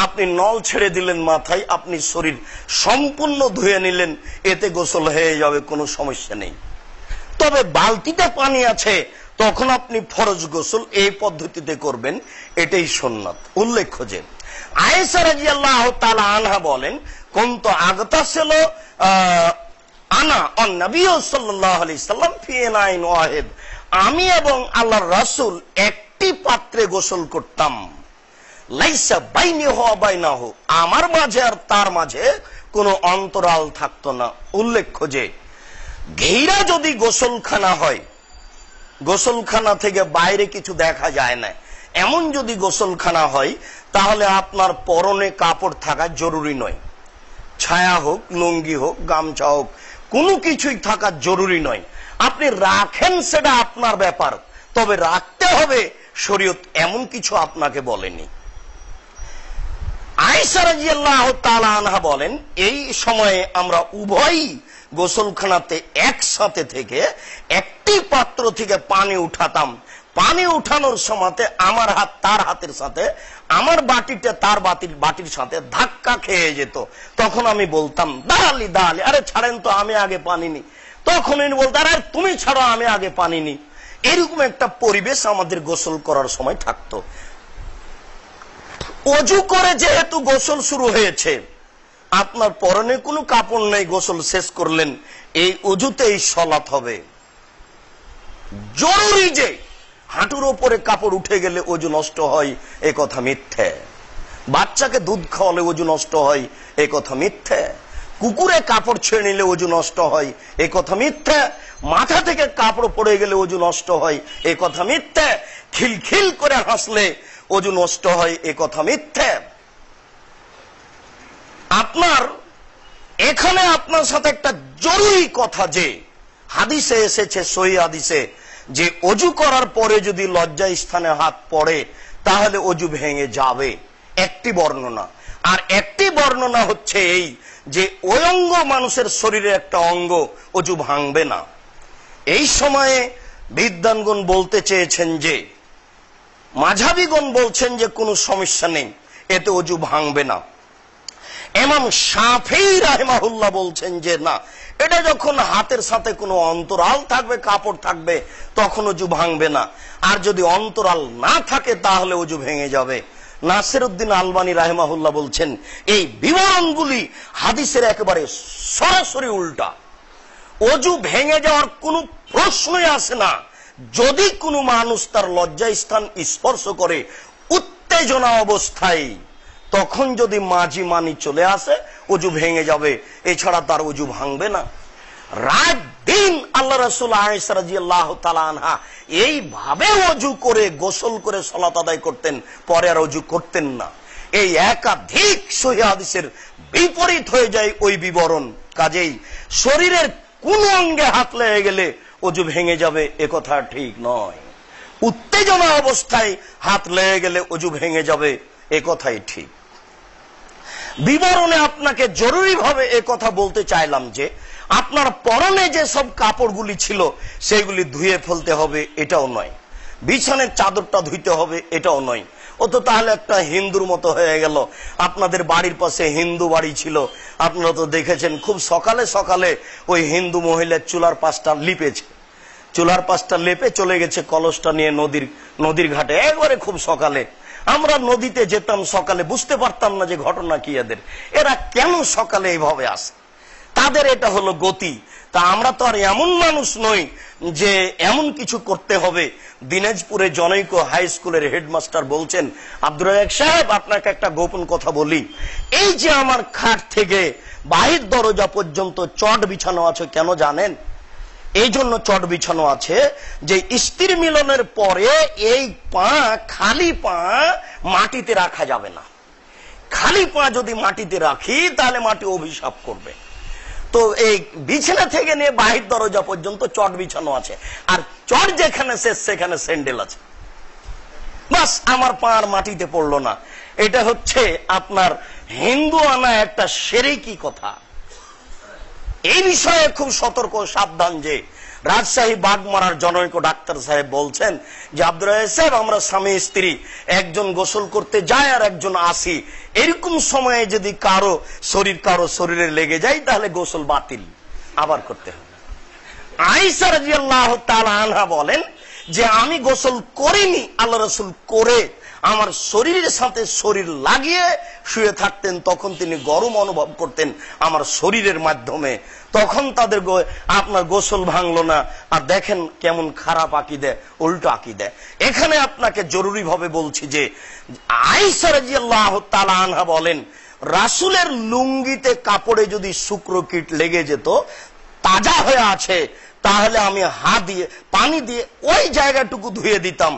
আপনি নল ছেড়ে দিলেন মাথায়, আপনি শরীর সম্পূর্ণ ধুয়ে নিলেন, এতে গোসল হয়ে যাবে, কোনো সমস্যা নেই। তবে বালতিতে পানি আছে, তখন আপনি ফরজ গোসল এই পদ্ধতিতে করবেন, এটাই সুন্নাত। উল্লেখ্য যে আয়েশা রাদিয়াল্লাহু তাআলা আনহা বলেন, কুনতু আগতাসিলু আনা ওয়ান নবী সাল্লাল্লাহু আলাইহি সাল্লাম ফি ইনাইন ওয়াহিদ, আমি এবং আল্লাহর রাসূল একটি পাত্রে গোসল করতাম। লাইসা বাইনিহি ওয়া বাইনাহু, আমার মাঝে আর তার মাঝে কোনো অন্তরাল থাকতো না। উল্লেখ্য যে ঘেরা যদি গোসলখানা হয়, গোসলখানা থেকে বাইরে কিছু দেখা যায় না, এমন যদি গোসলখানা হয়, তাহলে আপনার পরনে কাপড় থাকা জরুরি নয়। ছায়া হোক, লুঙ্গি হোক, গামছা হোক, কোনো কিছুই থাকা জরুরি নয়। আপনি রাখেন সেটা আপনার ব্যাপার, তবে রাখতে হবে শরীয়ত এমন কিছু আপনাকে বলেনি। আয়েশা রাদিয়াল্লাহু তাআলা আনহা বলেন, এই সময়ে আমরা উভয়ই গোসলখানাতে একসাথে থেকে একটি পাত্র থেকে পানি উঠাতাম। পানি উঠানোর সময়তে আমার হাত তার হাতের সাথে, আমার বাটিটা তার বাটির সাথে ধাক্কা খেয়ে যেত। তখন আমি বলতাম, দাঁড়ালি দাঁড়ালি, আরে ছাড়েন তো, আমি আগে পানি নি। তখন উনি বলতেন, আরে তুমি ছাড়ো, আমি আগে পানি নি। এরকম একটা পরিবেশ আমাদের গোসল করার সময় থাকতো। অজু করে যেহেতু গোসল শুরু হয়েছে, আপনার পরনে কোনো কাপড় নেই, গোসল শেষ করলেন, এই অজুতেই সালাত হবে। জরুরি যে হাঁটুর ওপরে কাপড় উঠে গেলে অজু নষ্ট হয়, এ কথা মিথ্যে। বাচ্চাকে দুধ খাওয়ালে অজু নষ্ট হয়, এ কথা মিথ্যে। কুকুরে কাপড় ছেড়ে নিলে অজু নষ্ট হয়, এ কথা মিথ্যে। মাথা থেকে কাপড় পড়ে গেলে অজু নষ্ট হয় এ কথা মিথ্যে, খিলখিল করে হাসলে অজু নষ্ট হয় এ কথা মিথ্যে। আপনার এখানে আপনার সাথে একটা জরুরি কথা, যে হাদিসে এসেছে, সহিহ হাদিসে, যে অজু করার পরে যদি লজ্জা স্থানে হাত পড়ে তাহলে অজু ভেঙে যাবে, একটি বর্ণনা। আর একটি বর্ণনা হচ্ছে এই যে ওই অঙ্গ মানুষের শরীরের একটা অঙ্গ, অজু ভাঙবে না। এই সময়ে বিদ্বানগণ বলতে চেয়েছেন যে, মাঝহাবিগণ বলছেন যে কোনো সমস্যা নেই, এতে অজু ভাঙবে না। ইমাম শাফিঈ রাহিমাহুল্লাহ বলছেন যে না, এটা যখন হাতের সাথে কোনো অন্তরাল থাকবে, কাপড় থাকবে, তখন অজু ভাঙবে না। আর যদি অন্তরাল না থাকে তাহলে অজু ভেঙে যাবে। নাসিরউদ্দিন আলবানী রাহিমাহুল্লাহ বলছেন এই বিবরণগুলি হাদিসের একেবারে সরাসরি উল্টা। অজু ভেঙে যাওয়ার কোনো প্রশ্নই আসে না যদি কোনো মানুষ তার লজ্জা স্থান স্পর্শ করে উত্তেজনা অবস্থায়, তখন যদি মাঝি মানি চলে আসে অজু ভেঙে যাবে, এছাড়া তার অজু ভাঙবে না। রাত দিন আল্লাহ রাসূল আয়েশা রাদিয়াল্লাহু তাআলা আনহা এইভাবে অজু করে গোসল করে সালাত আদায় করতেন, পরে আর অজু করতেন না। এই একাধিক সহিহ হাদিসের বিপরীত হয়ে যায় ওই বিবরণ। কাজেই শরীরের কোন অঙ্গে হাত লেগে গেলে অজু ভেঙে যাবে এ কথা ঠিক নয়। উত্তেজনা অবস্থায় হাত লেগে গেলে অজু ভেঙে যাবে এ কথাই ঠিক। বিবরণে আপনাকে জরুরিভাবে এ কথা বলতে চাইলাম যে আপনার পরনে যে সব কাপড়গুলি ছিল সেগুলি ধুয়ে ফেলতে হবে এটাও নয়, বিছানের চাদরটা ধুইতে হবে এটাও নয়। ও তো তাহলে একটা হিন্দুর মতো হয়ে গেল। আপনাদের বাড়ির পাশে হিন্দু বাড়ি ছিল, আপনারা তো দেখেছেন খুব সকালে সকালে ওই হিন্দু মহিলার চুলার পাশটা লিপেছে, চুলার পাশটা লেপে চলে গেছে কলসটা নিয়ে নদীর ঘাটে, একবারে খুব সকালে। আমরা নদীতে যেতাম সকালে, বুঝতে পারতাম না যে ঘটনা কি এরা কেন সকালে এইভাবে আসে, তাদের এটা হলো গতি। তা আমরা তো আর এমন মানুষ নই যে এমন কিছু করতে হবে। দিনাজপুরে জনৈক হাই স্কুলের হেডমাস্টার বলছেন, আব্দুর রাজ্জাক সাহেব আপনাকে একটা গোপন কথা বলি, এই যে আমার খাট থেকে বাহির দরজা পর্যন্ত চট বিছানো আছে, কেন জানেন? এই জন্য চট বিছানো আছে যে স্ত্রী মিলনের পরে এই পা, খালি পা মাটিতে রাখা যাবে না। খালি পা যদি মাটিতে রাখি তাহলে মাটি অভিশাপ করবে। তো এই বিছানা থেকে নিয়ে বাহির দরজা পর্যন্ত চট বিছানো আছে, আর চট যেখানে শেষ সেখানে স্যান্ডেল আছে। বাস আমার পা আর মাটিতে পড়লো না। এটা হচ্ছে আপনার হিন্দু আনা একটা শিরকি কথা। এই বিষয়ে খুব সতর্ক সাবধান। যে রাজশাহী বাগমারার জনৈক ডাক্তার সাহেব বলছেন যে আব্দুর রাজ্জাক সাহেব, আমরা স্বামী স্ত্রী, একজন গোসল করতে যায় আর একজন আসি, এরকম সময়ে যদি কারো শরীরে লেগে যায় তাহলে গোসল বাতিল, আবার করতে হবে। আয়েশা রাদিয়াল্লাহু তাআলা আনহা বলেন যে আমি গোসল করিনি, আল্লাহ রাসূল করে আমার শরীরের সাথে শরীর লাগিয়ে শুয়ে থাকতেন, তখন তিনি গরম অনুভব করতেন আমার শরীরের মাধ্যমে, তখন তাদের আপনার গোসল ভাঙলো না। আর দেখেন কেমন খারাপ আকীদা, উল্টো আকীদা। এখানে আপনাকে জরুরি ভাবে বলছি যে আয়েশা রাদিয়াল্লাহু তাআলা আনহা বলেন, রাসূলের লুঙ্গিতে কাপড়ে যদি শুক্রকীট লেগে যেত, তাজা হয়ে আছে, তাহলে আমি হাত দিয়ে পানি দিয়ে ওই জায়গাটুকু ধুয়ে দিতাম।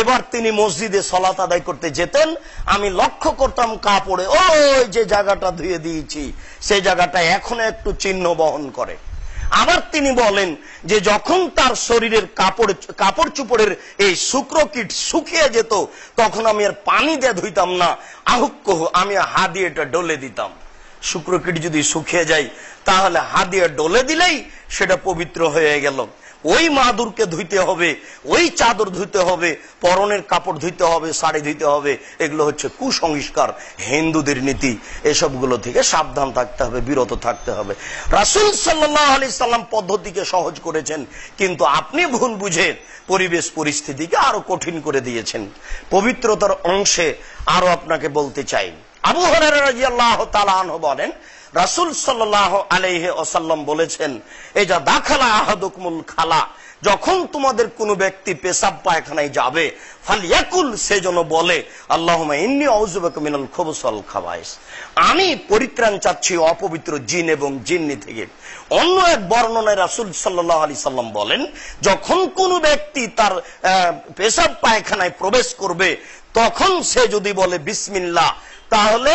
এবার তিনি মসজিদে সালাত আদায় করতে যেতেন, আমি লক্ষ্য করতাম কাপড়ে ওই যে জায়গাটা ধুয়ে দিয়েছি সেই জায়গাটা এখনো একটু চিহ্ন বহন করে। আবার তিনি বলেন যে যখন তার শরীরের কাপড় চোপড়ের এই শুক্রকীট শুকিয়ে যেত, তখন আমি আর পানি দিয়ে ধুইতাম না, আহুক্কহু, আমি হাত দিয়ে এটা ডলে দিতাম। শুক্রকীট যদি শুকিয়ে যায় তাহলে হাত দিয়ে ডলে দিলেই সেটা পবিত্র হয়ে গেল। ওই মাদুরকে ধুইতে হবে, ওই চাদর ধুইতে হবে, পরনের কাপড় ধুইতে হবে, শাড়ি ধুইতে হবে। এগুলো হচ্ছে কুসংস্কার, হিন্দুদের নীতি। এসবগুলো থেকে সাবধান থাকতে হবে, বিরত থাকতে হবে। রাসূল সাল্লাল্লাহু আলাইহি সাল্লাম পদ্ধতিকে সহজ করেছেন, কিন্তু আপনি ভুল বুঝে পরিবেশ পরিস্থিতিকে আরো কঠিন করে দিয়েছেন। পবিত্রতার অংশে আরো আপনাকে বলতে চাই, আবু হুরায়রা রাদিয়াল্লাহু তাআলা আনহু বলেন, রাসূল সাল্লাল্লাহু আলাইহি ওয়াসাল্লাম বলেছেন, এই যা দাখালা আহাদুকুমুল খালা, যখন তোমাদের কোনো ব্যক্তি পেশাব পায়খানায় যাবে ফালিয়াকুল, সে যেন বলে আল্লাহুম্মা ইন্নী আউযু বিকা মিনাল খুবুস ওয়াল খাবায়েস, আমি পরিত্রাণ চাচ্ছি অপবিত্র জিন এবং জিন্নি থেকে। অন্য এক বর্ণনায় রাসূল সাল্লাল্লাহু আলাইহি সাল্লাম বলেন, যখন কোনো ব্যক্তি তার পেশাব পায়খানায় প্রবেশ করবে তখন সে যদি বলে বিসমিল্লাহ, তাহলে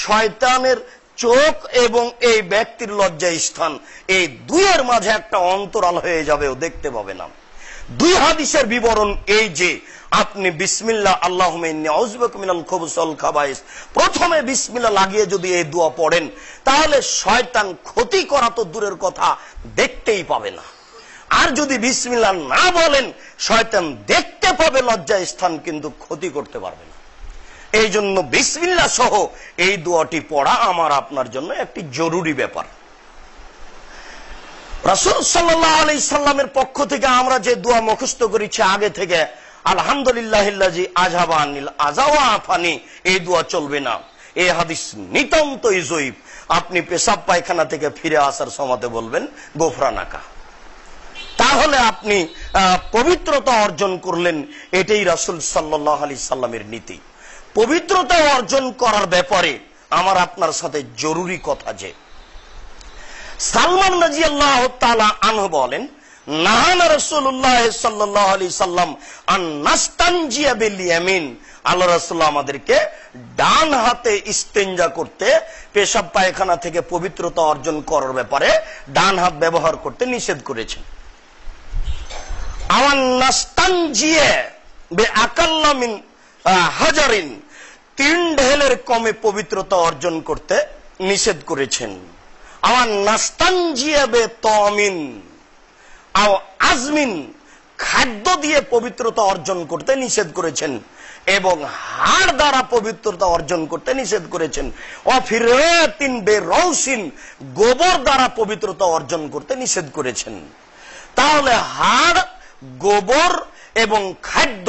শয়তানের চোখ এবং এই ব্যক্তির লজ্জা স্থান, এই দুইয়ের মাঝে একটা অন্তরাল হয়ে যাবে, ও দেখতে পাবে না। দুই হাদিসের বিবরণ এই যে আপনি বিসমিল্লাহ আল্লাহুম্মা ইন্নী আউযু বিকা মিনাল খুবুসি ওয়াল খাবায়েস প্রথমে বিসমিল্লাহ লাগিয়ে যদি এই দোয়া পড়েন, তাহলে শয়তান ক্ষতি করা তো দূরের কথা, দেখতেই পাবে না। আর যদি বিসমিল্লাহ না বলেন, শয়তান দেখতে পাবে লজ্জা স্থান, কিন্তু ক্ষতি করতে পারবে না। এই জন্য বিসমিল্লাহ সহ এই দোয়াটি পড়া আমার আপনার জন্য একটি জরুরি ব্যাপার। রাসূল সাল্লাল্লাহু আলাইহি সাল্লামের পক্ষ থেকে আমরা যে দোয়া মুখস্থ করেছি আগে থেকে, আলহামদুলিল্লাহিল্লাযী আযহাবা আনিল আযা ওয়া আফানি, এই দোয়া চলবে না। এই হাদিস নিতান্তই যঈফ। আপনি পেশাব পায়খানা থেকে ফিরে আসার সময়তে বলবেন গোফরানাকা, তাহলে আপনি পবিত্রতা অর্জন করলেন। এটাই রাসূল সাল্লাল্লাহু আলাইহি সাল্লামের নীতি। পবিত্রতা অর্জন করার ব্যাপারে আমার আপনার সাথে জরুরি কথা যে, সালমান রাদিয়াল্লাহু তাআলা আনহু বলেন, নাহানা রাসূলুল্লাহ সাল্লাল্লাহু আলাইহি সাল্লাম আন নাস্তানজিয়া বিল ইয়ামিন, আল্লাহ রাসূল আমাদেরকে ডান হাতে ইস্তেঞ্জা করতে, পেশাব পায়খানা থেকে পবিত্রতা অর্জন করার ব্যাপারে ডান হাত ব্যবহার করতে নিষেধ করেছেন। আওয়ান নাস্তানজিয়া বিআকাল্লা মিন হাজারিন, 3 ঢেলের কমে পবিত্রতা অর্জন করতে নিষেধ করেছেন। আওয়ান নাস্তানজিয়া বিতামিন আও আজমিন, খাদ্য দিয়ে পবিত্রতা অর্জন করতে নিষেধ করেছেন এবং হাড় দ্বারা পবিত্রতা অর্জন করতে নিষেধ করেছেন। অফিরাতিন বেরৌসিন, গোবর দ্বারা পবিত্রতা অর্জন করতে নিষেধ করেছেন। তাহলে হাড়, গোবর এবং খাদ্য,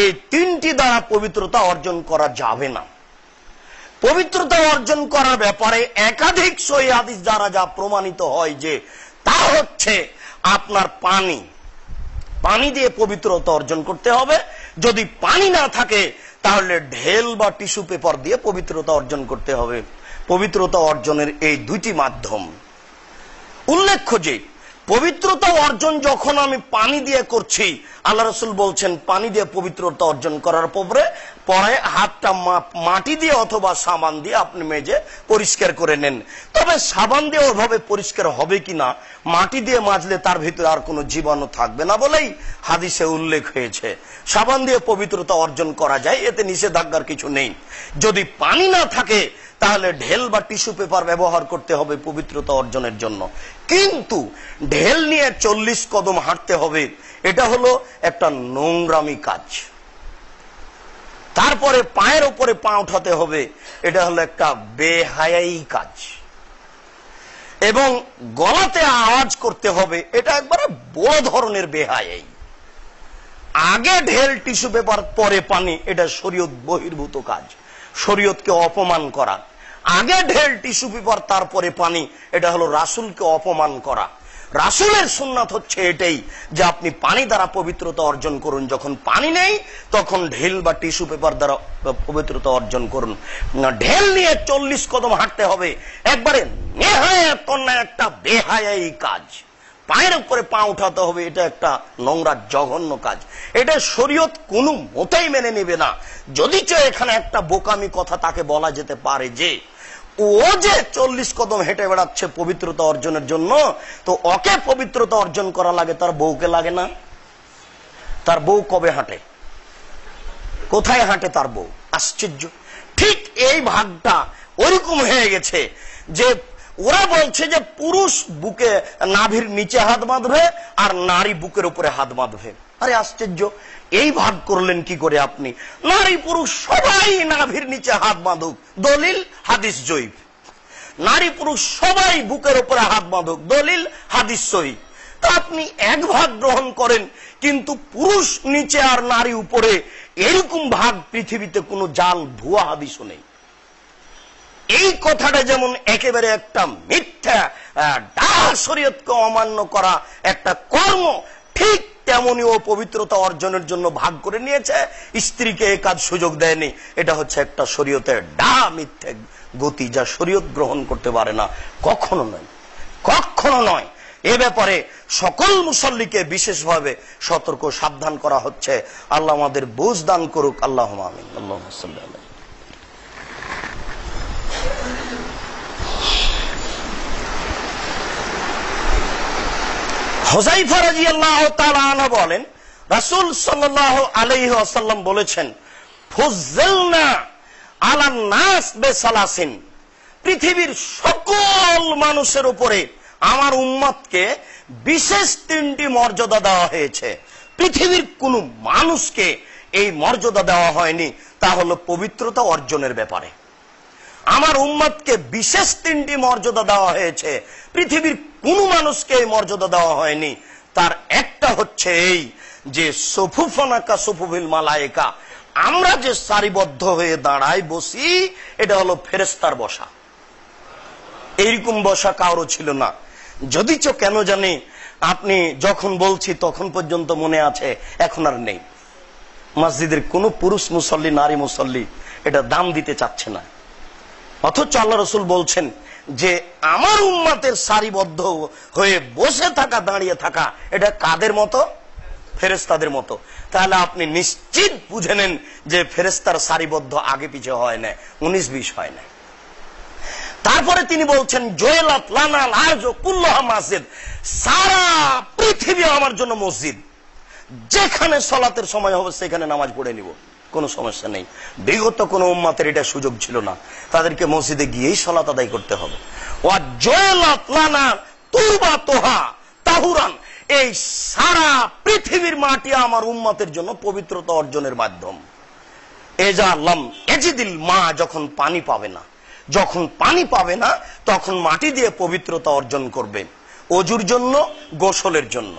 এই 3টি দ্বারা পবিত্রতা অর্জন করা যাবে না। পবিত্রতা অর্জন করার ব্যাপারে একাধিক সহিহ হাদিস দ্বারা যা প্রমাণিত হয় যে, তা হচ্ছে আপনার পানি দিয়ে পবিত্রতা অর্জন করতে হবে। যদি পানি না থাকে তাহলে ঢেল বা টিস্যু পেপার দিয়ে পবিত্রতা অর্জন করতে হবে। পবিত্রতা অর্জনের এই 2টি মাধ্যম। উল্লেখ্য যে পবিত্রতা অর্জন যখন আমি পানি দিয়ে করছি, আল্লাহ রাসূল বলছেন পানি দিয়ে পবিত্রতা অর্জন করার পরে হাতটা মাটি দিয়ে অথবা সাবান দিয়ে আপনি মেজে পরিষ্কার করে নেন। তবে সাবান দিয়ে ওইভাবে পরিষ্কার হবে কিনা, মাটি দিয়ে মাজলে তার ভিতরে আর কোনো জীবাণু থাকবে না বলেই হাদিসে উল্লেখ হয়েছে। সাবান দিয়ে পবিত্রতা অর্জন করা যায়, এতে নিষেধাজ্ঞার কিছু নেই। যদি পানি না থাকে তাহলে ঢেল বা টিস্যু পেপার ব্যবহার করতে হবে পবিত্রতা অর্জনের জন্য। কিন্তু ঢেল নিয়ে 40 কদম হাঁটতে হবে, এটা হলো একটা নোংরামি কাজ। তারপরে পায়ের উপরে পা উঠাতে হবে, এটা হলো একটা বেহায়াই কাজ। এবং গলাতে আওয়াজ করতে হবে, এটা একবারে বড় ধরনের বেহায়াই। আগে ঢেল টিস্যু পেপার পরে পানি, এটা শরীয়ত বহির্ভূত কাজ, শরীয়তকে অপমান করা। আগে ঢেল টিস্যু পেপার তারপরে পানি, এটা হলো রাসূলকে অপমান করা। রাসূলের সুন্নাত হচ্ছে এটাই যে আপনি পানি দ্বারা পবিত্রতা অর্জন করুন, যখন পানি নেই তখন ঢেল বা টিস্যু পেপার দ্বারা পবিত্রতা অর্জন করুন। ঢেল নিয়ে 40 কদম হাঁটতে হবে, একবারে নেহায়াত অন্যায় একটা বেহায়াই কাজ। পায়ের উপরে পা উঠাতে হবে, এটা একটা নোংরা জঘন্য কাজ। এটা শরীয়ত কোনো মতেই মেনে নেবে না। যদি এখানে একটা বোকামি কথা তাকে বলা যেতে পারে যে ও যে 40 কদম হেঁটে বেড়াচ্ছে পবিত্রতা অর্জনের জন্য, তো ওকে পবিত্রতা অর্জন করা লাগে, তার বউকে লাগে না? তার বউ কবে হাঁটে, কোথায় হাঁটে তার বউ? আশ্চর্য। ঠিক এই ভাগটা ওরকম হয়ে গেছে যে ওরা বলছে যে পুরুষ বুকে নাভির নিচে হাত বাঁধবে আর নারী বুকের উপরে হাত বাঁধবে। আরে আশ্চর্য, এই ভাগ করলেন কি করে আপনি? নারী পুরুষ সবাই নাভির নিচে হাত বাঁধুক, দলিল হাদিস জয়ীফ। নারী পুরুষ সবাই বুকের উপরে হাত বাঁধুক, দলিল হাদিস সহিহ। তা আপনি এক ভাগ গ্রহণ করেন, কিন্তু পুরুষ নিচে আর নারী উপরে, এরকম ভাগ পৃথিবীতে কোনো জাল ভুয়া হাদিসও নেই। এই কথাটা যেমন একেবারে একটা মিথ্যা, শরীয়তকে অমান্য করা একটা কর্ম, ঠিক তেমনি ও পবিত্রতা অর্জনের জন্য ভাগ করে নিয়েছে, স্ত্রীকে এই কাজ সুযোগ দেয়নি। এটা হচ্ছে একটা শরীয়তের মিথ্যে গতি, যা শরীয়ত গ্রহণ করতে পারে না, কখনো নয়, কখনো নয়। এ ব্যাপারে সকল মুসল্লিকে বিশেষভাবে সতর্ক সাবধান করা হচ্ছে। আল্লাহ আমাদের বুঝ দান করুক। আল্লাহুম্মা আমিন। আল্লাহুম্মা সাল্লি আলাইহি। হুযায়ফা রাদিয়াল্লাহু তাআলা আনহু বলেন, রাসূল সাল্লাল্লাহু আলাইহি ওয়াসাল্লাম বলেছেন, ফুজ্জিলনা আলান নাস বিসালাসিন, পৃথিবীর সকল মানুষের উপরে আমার উম্মতকে বিশেষ 3টি মর্যাদা দেওয়া হয়েছে। পৃথিবীর কোন মানুষকে এই মর্যাদা দেওয়া হয়নি, তা হলো পবিত্রতা অর্জনের ব্যাপারে। আমার উম্মতকে বিশেষ 3টি মর্যাদা দেওয়া হয়েছে, পৃথিবীর কোন মানুষকে এই মর্যাদা দেওয়া হয়নি। তার একটা হচ্ছে এই যে সুফুফানাকা সুফুফিল মালায়েকা, আমরা যে সারিবদ্ধ হয়ে দাঁড়াই বসি, এটা হলো ফেরেশতার বসা। এইরকম বসা কারো ছিল না। যদিচ কেন জানি আপনি যখন বলছি তখন পর্যন্ত মনে আছে, এখন আর নেই। মসজিদের কোন পুরুষ মুসল্লি, নারী মুসল্লি এটা দাম দিতে চাচ্ছে না। অথচ আল্লাহ রাসূল বলছেন যে আমার উম্মতের সারিবদ্ধ হয়ে বসে থাকা, দাঁড়িয়ে থাকা, এটা কাদের মতো? ফেরেশতাদের মতো। তাহলে আপনি নিশ্চিত বুঝে নেন যে ফেরেশতার সারিবদ্ধ আগে পিছে হয় না, 19-20 হয় না। তারপরে তিনি বলছেন, জয়লাত লানাল আরজু কুল্লুহা মাসজিদ, সারা পৃথিবী আমার জন্য মসজিদ। যেখানে সালাতের সময় হবে সেখানে নামাজ পড়ে নিব, কোনো সমস্যা নেই। বিগত কোন উম্মতের এটা সুযোগ ছিল না, তাদেরকে মসজিদে গিয়েই সালাত আদায় করতে হবে। ওয়া জয়লাত লানা তুরবাতুহা তাহুরান, এই সারা পৃথিবীর মাটি আমার উম্মতের জন্য পবিত্রতা অর্জনের মাধ্যম। এজা লাম এজিদিল মা, যখন পানি পাবে না, যখন পানি পাবে না তখন মাটি দিয়ে পবিত্রতা অর্জন করবে। অজুর জন্য, গোসলের জন্য।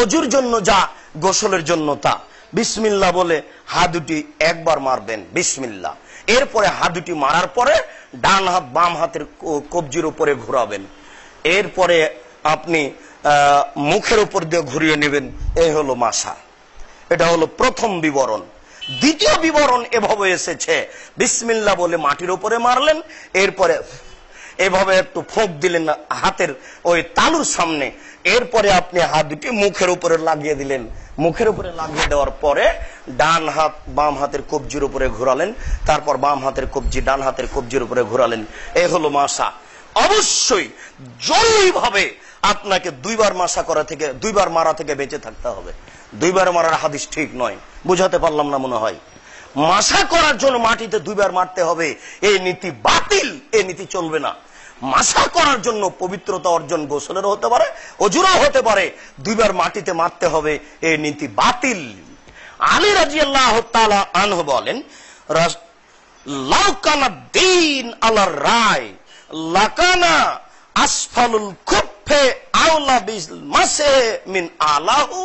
অজুর জন্য যা, গোসলের জন্য তা। বিসমিল্লাহ বলে হাত দুটি একবার মারবেন, বিসমিল্লাহ। এরপরে হাত দুটি মারার পরে ডান হাত বাম হাতের কবজির উপরে ঘোরাবেন। এরপরে আপনি মুখের উপর দিয়ে ঘুরিয়ে নেবেন। এই হলো মাসা। এটা হলো প্রথম বিবরণ। দ্বিতীয় বিবরণ এভাবে এসেছে, বিসমিল্লাহ বলে মাটির উপরে মারলেন, এরপরে এভাবে একটু ফোঁক দিলেন হাতের ওই তালুর সামনে, এরপরে আপনি হাত দুটি মুখের উপরে লাগিয়ে দিলেন। মুখের উপরে লাগিয়ে দেওয়ার পরে ডান হাত বাম হাতের কবজির উপরে ঘোরালেন, তারপর বাম হাতের কবজি ডান হাতের কবজির উপরে ঘোরালেন। এই হলো মাসা। অবশ্যই জরুরি ভাবে আপনাকে 2বার মাসা করা থেকে, 2বার মারা থেকে বেঁচে থাকতে হবে। 2বার মারার হাদিস ঠিক নয়, বুঝাতে পারলাম না মনে হয়। মাসা করার জন্য মাটিতে 2বার মারতে হবে, এই নীতি বাতিল, এই নীতি চলবে না। মাসা করার জন্য পবিত্রতা অর্জন গোসলেরও হতে পারে, অজুরও হতে পারে, 2বার মাটিতে মারতে হবে, এই নীতি বাতিল। আলী রাদিয়াল্লাহু তাআলা আনহু বলেন, লাউ কানা দীন আলার রায় লাকানা আসফালুল খুফে আওলা বিল মাসে মিন আলাহু।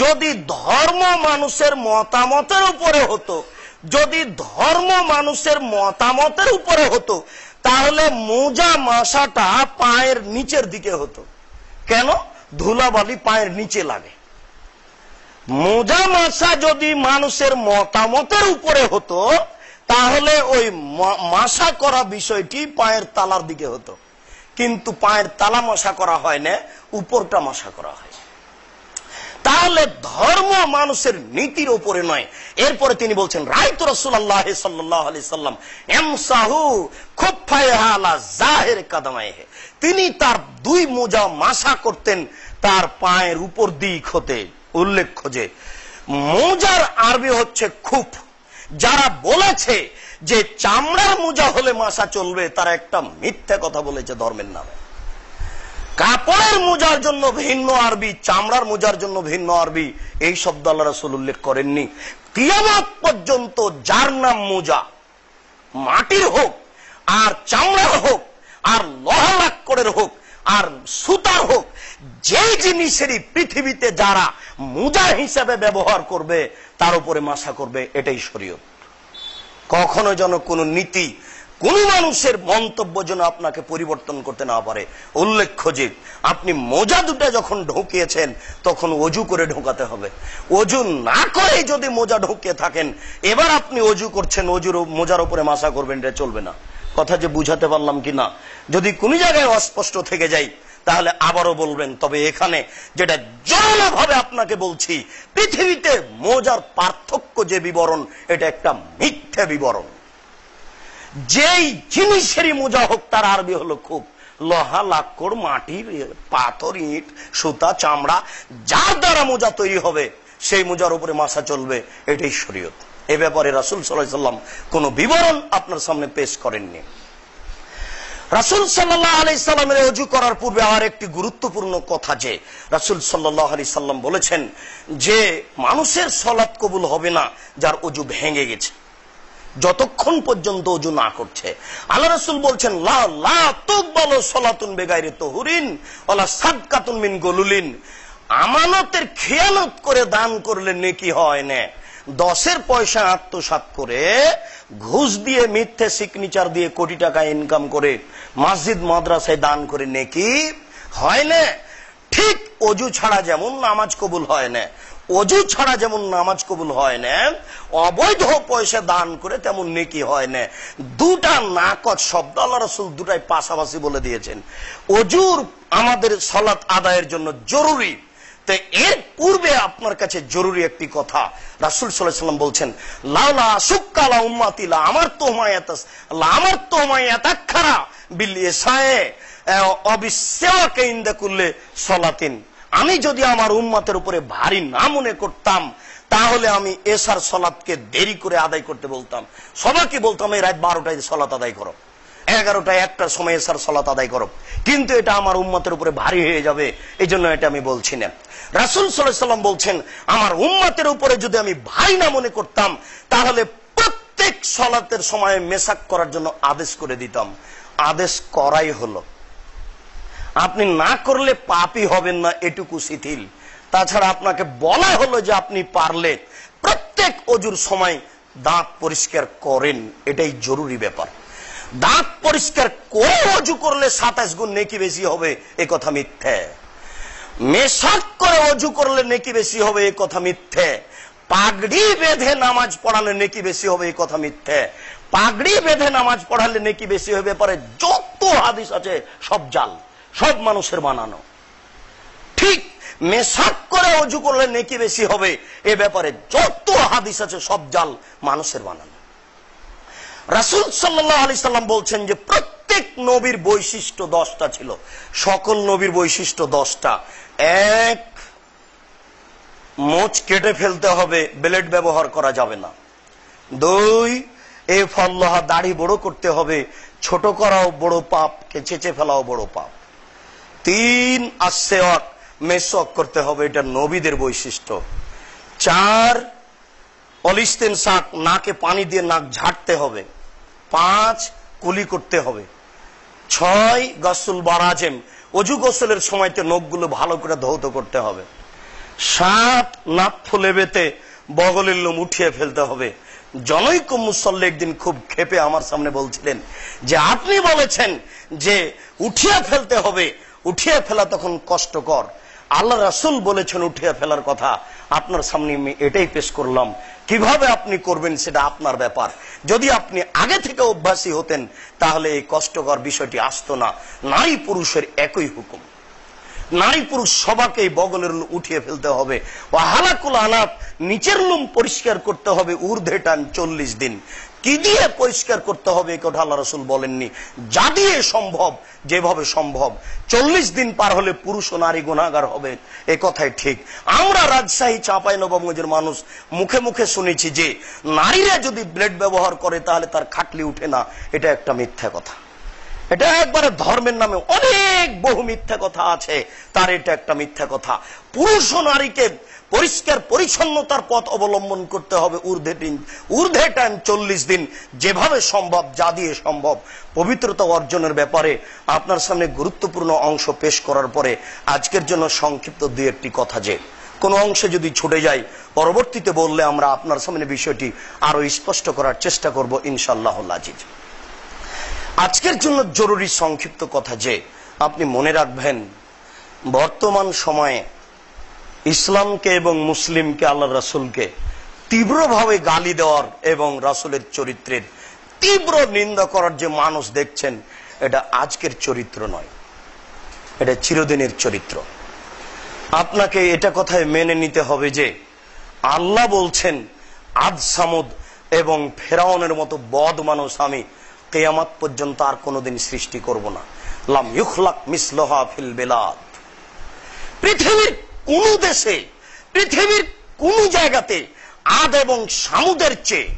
যদি ধর্ম মানুষের মতামতের উপরে হতো, যদি ধর্ম মানুষের মতামতের উপরে হতো, তাহলে মোজা মাসাটা পায়ের নিচের দিকে হতো। কেন? ধুলাবালি পায়ের নিচে লাগে। মোজা মাসা যদি মানুষের মতামতের উপরে হতো, তাহলে ওই মাসা করা বিষয়টি পায়ের তালার দিকে হতো। কিন্তু পায়ের তালা মাসা করা হয় না, উপরটা মাসা করা হয়। তাহলে ধর্ম মানুষের নীতির উপরে নয়। এরপরে তিনি বলছেন, রাইতু রাসূলুল্লাহ সাল্লাল্লাহু আলাইহি সাল্লাম ইয়ামসাহু খুফাইহা আলা জাহির কাদামাইহি, তিনি তার 2 মোজা মাসা করতেন তার পায়ের উপর দিক হতে। উল্লেখ্য যে মোজার আরবি হচ্ছে খুফ। যারা বলেছে যে চামড়ার মোজা হলে মাসা চলবে, তারা একটা মিথ্যা কথা বলেছে ধর্মের নামে। কাপড়ের মোজার জন্য ভিন্ন আরবি, চামড়ার মোজার জন্য ভিন্ন আরবি, এই শব্দ আল্লাহ রাসূল উল্লেখ করেননি। কিয়ামত পর্যন্ত যার নাম মোজা, মাটির হোক আর চামড়ার হোক আর লোহা লাক্কড়ের হোক আর সুতার হোক, যে জিনিসেরই পৃথিবীতে যারা মোজা হিসেবে ব্যবহার করবে, তার উপরে মাসা করবে, এটাই শরীয়ত। কখনো যেন কোন নীতি কোন মানুষের মন্তব্য যেন আপনাকে পরিবর্তন করতে না পারে। উল্লেখ্য যে আপনি মোজা দুটা যখন ঢুকিয়েছেন তখন অজু করে ঢোকাতে হবে। অজু না করে যদি মোজা ঢুকিয়ে থাকেন, এবার আপনি অজু করছেন, মোজার উপরে মাসা করবেন, এটা চলবে না। কথা যে বুঝাতে পারলাম কিনা, যদি কোন জায়গায় অস্পষ্ট থেকে যায় তাহলে আবারও বলবেন। তবে এখানে যেটা জোরালোভাবে আপনাকে বলছি, পৃথিবীতে মোজার পার্থক্য যে বিবরণ, এটা একটা মিথ্যা বিবরণ। যেই জিনিসেরই মোজা হোক তার আরবি হলো খুব, লোহা, লাক্কড়, মাটি, পাথর, ইট, সুতা, চামড়া, যার দ্বারা মোজা তৈরি হবে সেই মোজার উপরে মাসা চলবে, এটাই শরীয়ত। এ ব্যাপারে রাসূল সাল্লাল্লাহু আলাইহি সাল্লাম কোন বিবরণ আপনার সামনে পেশ করেননি। রাসূল সাল্লাল্লাহু আলাইহি সাল্লামের ওযু করার পূর্বে আর একটি গুরুত্বপূর্ণ কথা, যে রাসূল সাল্লাল্লাহু আলাইহি সাল্লাম বলেছেন যে মানুষের সালাত কবুল হবে না যার ওযু ভেঙে গেছে, যতক্ষণ পর্যন্ত ওযু না করছে। আল্লাহ রাসূল বলছেন, লা লা তুকবালু সালাতুন বিগাইরি তাহুরিন ওয়ালা সাদকাতুন মিন গুলুলিন। আমানতের খেয়ানত করে দান করলে নেকি হয় না। 10-এর পয়সা আত্মসাৎ করে, ঘুষ দিয়ে, মিথ্যে সিগনেচার দিয়ে কোটি টাকা ইনকাম করে মসজিদ মাদ্রাসায় দান করে নেকি হয় না। ঠিক ওযু ছাড়া যেমন নামাজ কবুল হয় না, ওযু ছাড়া যেমন নামাজ কবুল হয় না, অবৈধ পয়সা দান করে তেমন নেকি হয় না। দুটা নাকচ শব্দ আল্লাহ রাসূল দুটাই পাশাপাশি বলে দিয়েছেন। ওযুর আমাদের সালাত আদায়ের জন্য জরুরি। তো এর পূর্বে আপনার কাছে জরুরি একটি কথা, রাসূল সাল্লাল্লাহু আলাইহি সাল্লাম বলছেন, লাউলা আশুক্কালা উম্মতি লা আমারতু মায়াতাখারা বিল ইসায়ে অবিসসাকে ইনদা কুল্লি সালাতিন। আমি যদি আমার উম্মতের উপরে ভারী না মনে করতাম তাহলে আমি এশার সালাতকে দেরি করে আদায় করতে বলতাম। সবাইকে বলতাম এই রাত 12টায় সালাত আদায় করো, 11টায় একটার সময় এশার সালাত আদায় করো, কিন্তু এটা আমার উম্মতের উপরে ভারী হয়ে যাবে, এই জন্য এটা আমি বলছি না। রাসূল সাল্লাল্লাহু আলাইহি সাল্লাম বলছেন, আমার উম্মতের উপরে যদি আমি ভারী না মনে করতাম তাহলে প্রত্যেক সালাতের সময় মেসাক করার জন্য আদেশ করে দিতাম। আদেশ করাই হলো, আপনি না করলে পাপী হবেন না এটুকু শিথিল। তাছাড়া আপনাকে বলা হলো যে আপনি পারলে প্রত্যেক ওযুর সময় দাঁত পরিষ্কার করেন, এটাই জরুরি ব্যাপার। দাঁত পরিষ্কার করে ওযু করলে 27 গুণ নেকি বেশি হবে, এ কথা মিথ্যে। মেশাক করে ওযু করলে নেকি বেশি হবে, এ কথা মিথ্যে। পাগড়ি বেঁধে নামাজ পড়ালে নেকি বেশি হবে, এই কথা মিথ্যে। পাগড়ি বেঁধে নামাজ পড়ালে নেকি বেশি হবে ব্যাপারে যত হাদিস আছে সব জাল, সব মানুষের বানানো। ঠিক মেশাক করে ওযু করলে নেকি বেশি হবে, এ ব্যাপারে যত হাদিস আছে সব জাল, মানুষের বানানো। রাসূল সাল্লাল্লাহু আলাইহি সাল্লাম বলছেন যে প্রত্যেক নবীর বৈশিষ্ট্য 10টা ছিল। সকল নবীর বৈশিষ্ট্য 10টা। 1, মোচ কেটে ফেলতে হবে, ব্লেড ব্যবহার করা যাবে না। 2, এ ফল্লাহা, দাড়ি বড় করতে হবে, ছোট করাও বড় পাপ, চেঁচে ফেলাও বড় পাপ। 3, আসওয়াক, মেসওয়াক করতে হবে, এটা নবীদের বৈশিষ্ট্য। 4, অলিস্তেনশাক, নাকে পানি দিয়ে নাক ঝাড়তে হবে। 5, কুলি করতে হবে। 6, গসল বারাজেম, ওযু গোসলের সময়তে নখগুলো ভালো করে ধৌত করতে হবে। 7, নাক ফুলে বেতে বগলের লোম উঠিয়ে ফেলতে হবে। জনৈক মুসল্লি একদিন খুব ক্ষেপে আমার সামনে বলছিলেন যে আপনি বলেছেন যে উঠিয়ে ফেলতে হবে, উঠিয়ে ফেলা তখন কষ্টকর, আল্লাহ রাসূল বলেছেন উঠিয়ে ফেলার কথা, আপনার সামনে আমি এটাই পেশ করলাম। কিভাবে আপনি করবেন সেটা আপনার ব্যাপার। যদি আপনি আগে থেকে অভ্যাসী হতেন তাহলে এই কষ্টকর বিষয়টি আসতো না। নারী পুরুষের একই হুকুম, নারী পুরুষ সবাকেই বগলের লোম উঠিয়ে ফেলতে হবে। ও হালাকুল আনাফ, নিচের লোম পরিষ্কার করতে হবে, ঊর্ধ্বে টান 40 দিন। কি দিয়ে পরিষ্কার করতে হবে এই কথা আল্লাহ রাসূল বলেননি, যা দিয়ে সম্ভব, যেভাবে সম্ভব। 40 দিন পার হলে পুরুষ ও নারী গুনাহগার হবে, এ কথাই ঠিক। আমরা রাজশাহী চাঁপাইনবাবগঞ্জের মানুষ মুখে মুখে শুনেছি যে নারীরা যদি ব্লেড ব্যবহার করে তাহলে তার খাটলি উঠে না, এটা একটা মিথ্যা কথা। এটা একবারে ধর্মের নামে অনেক বহু মিথ্যা কথা আছে, তার এটা একটা মিথ্যা কথা। পুরুষ ও নারীকে পরিষ্কার পরিচ্ছন্নতার পথ অবলম্বন করতে হবে, ঊর্ধ্বে টান 40 দিন, যেভাবে সম্ভব, যা দিয়ে সম্ভব। পবিত্রতা অর্জনের ব্যাপারে আপনার সামনে গুরুত্বপূর্ণ অংশ পেশ করার পরে আজকের জন্য সংক্ষিপ্ত 2-1টি কথা, যে কোনো অংশে যদি ছুটে যায় পরবর্তীতে বললে আমরা আপনার সামনে বিষয়টি আরো স্পষ্ট করার চেষ্টা করব ইনশাআল্লাহুল আজিজ। আজকের জন্য জরুরি সংক্ষিপ্ত কথা যে আপনি মনে রাখবেন, বর্তমান সময়ে ইসলামকে এবং মুসলিমকে, আল্লাহ রাসূলকে তীব্রভাবে গালি দেওয়ার এবং রাসূলের চরিত্রের তীব্র নিন্দা করার যে মানুষ দেখছেন, এটা আজকের চরিত্র নয়, এটা চিরদিনের চরিত্র। আপনাকে এটা কথায় মেনে নিতে হবে যে আল্লাহ বলছেন আদ সামুদ এবং ফেরাউনের মতো বদ মানুষ আমি কিয়ামত পর্যন্ত আর কোনোদিন সৃষ্টি করব না। লাম ইখলাক মিসলুহা ফিল বিলাদ। পৃথিবীর কোন দেশে, পৃথিবীর কোন জায়গাতে আদ এবং সামুদের চেয়ে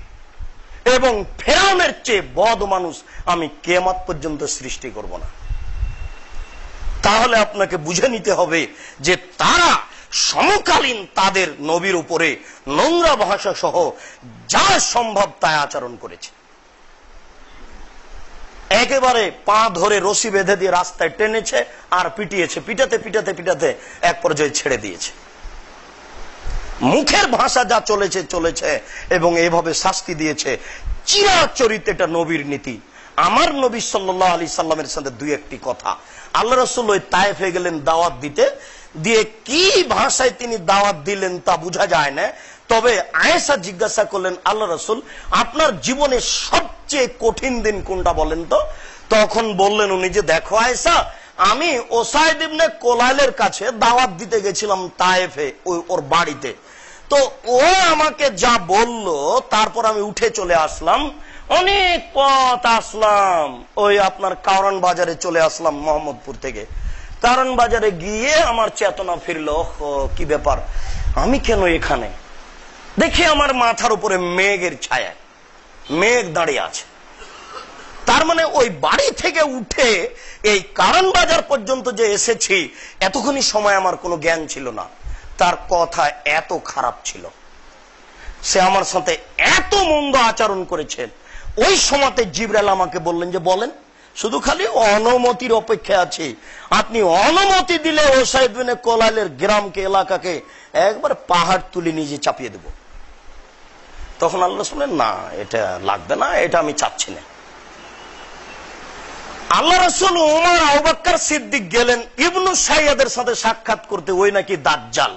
এবং ফেরাউনের চেয়ে বদ মানুষ আমি কিয়ামত পর্যন্ত সৃষ্টি করব না। তাহলে আপনাকে বুঝে নিতে হবে যে তারা সমকালীন তাদের নবীর উপরে নোংরা ভাষা সহ যা সম্ভব তাই আচরণ করেছে। একেবারে পা ধরে রশি বেঁধে দিয়ে রাস্তায় টেনেছে আর পিটিয়েছে, পিটাতে পিটাতে পিটাতে এক পর্যায়ে ছেড়ে দিয়েছে। মুখের ভাষা যা চলেছে চলেছে এবং এভাবে শাস্তি দিয়েছে। চিরাচরিত এটা নবীর নীতি। আমার নবী সাল্লাল্লাহু আলাইহি সাল্লামের সাথে দুই একটি কথা। আল্লাহ রাসূল ওই তায়েফে গেলেন দাওয়াত দিতে, দিয়ে কি ভাষায় তিনি দাওয়াত দিলেন তা বোঝা যায় না। তবে আয়েশা জিজ্ঞাসা করলেন, আল্লাহ রাসূল আপনার জীবনে সবচেয়ে কঠিন দিন কোনটা বলেন তো? তখন বললেন উনি যে, দেখো আয়েশা, আমি ওসাইদ ইবনে কোলাইলের কাছে দাওয়াত দিতে গেছিলাম তায়েফে, ওর বাড়িতে। তো ও আমাকে যা বলল তারপর আমি উঠে চলে আসলাম, অনেক পথ আসলাম, ওই আপনার কারণ বাজারে চলে আসলাম মোহাম্মদপুর থেকে। কারণ বাজারে গিয়ে আমার চেতনা ফিরল, কি ব্যাপার, আমি কেন এখানে? দেখি আমার মাথার উপরে মেঘের ছায়া, মেঘ দাঁড়িয়ে আছে। তার মানে ওই বাড়ি থেকে উঠে এই কারণ বাজার পর্যন্ত যে এসেছি, এতক্ষণই সময় আমার কোনো জ্ঞান ছিল না। তার কথা এত খারাপ ছিল, সে আমার সাথে এত মন্দ আচরণ করেছে। ওই সময়তে জিবরাইল আমাকে বললেন যে, বলেন, শুধু খালি অনুমতির অপেক্ষা আছে, আপনি অনুমতি দিলে ওসাইদ ইবনে কোলাইলের গ্রামকে, এলাকাকে একবার পাহাড় তুলে নিজে চাপিয়ে দেব। তখন আল্লাহ শুনলেন, না এটা লাগবে না, এটা আমি চাচ্ছি না। আল্লাহ রাসূল ওমর, আবু বকর সিদ্দিক গেলেন ইবনু সাইয়াদের সাথে সাক্ষাৎ করতে, ওই নাকি দাজ্জাল।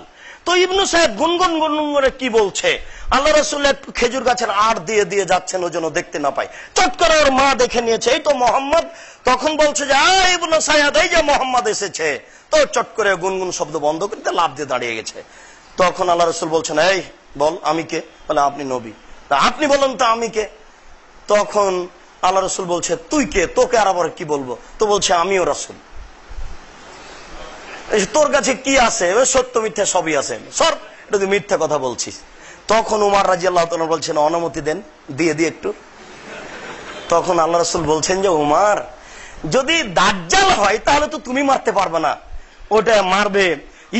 তো ইবনু সাইয়াদ গুনগুন গুনগুন করে কি বলছে, আল্লাহ রাসূল একটু খেজুর গাছের আড় দিয়ে দিয়ে যাচ্ছেন, ও যেন দেখতে না পায়। চট করে ওর মা দেখে নিয়েছে, এই তো মোহাম্মদ। তখন বলছে যে, ইবনু সাইয়াদ, এই যে মোহাম্মদ এসেছে। তো চট করে গুনগুন শব্দ বন্ধ করতে লাফ দিয়ে দাঁড়িয়ে গেছে। তখন আল্লাহ রাসূল বলছেন, এই বল আমি কে? বলে, আপনি নবী। আপনি বলেন তো আমি কে? তখন আল্লাহ রাসূল বলছে, তুই কে? তোকে আর আবার কি বলবো? তো বলছে, আমিও রাসূল। তোর কাছে কি আছে? সত্য মিথ্যা সবই আছে, সর, এটা তুই মিথ্যা কথা বলছিস। তখন উমর রাদিয়াল্লাহু তাআলা বলছেন, অনুমতি দেন, দিয়ে দিয়ে একটু। তখন আল্লাহ রাসূল বলছেন যে, উমর, যদি দাজ্জাল হয় তাহলে তো তুমি মারতে পারবে না, ওটা মারবে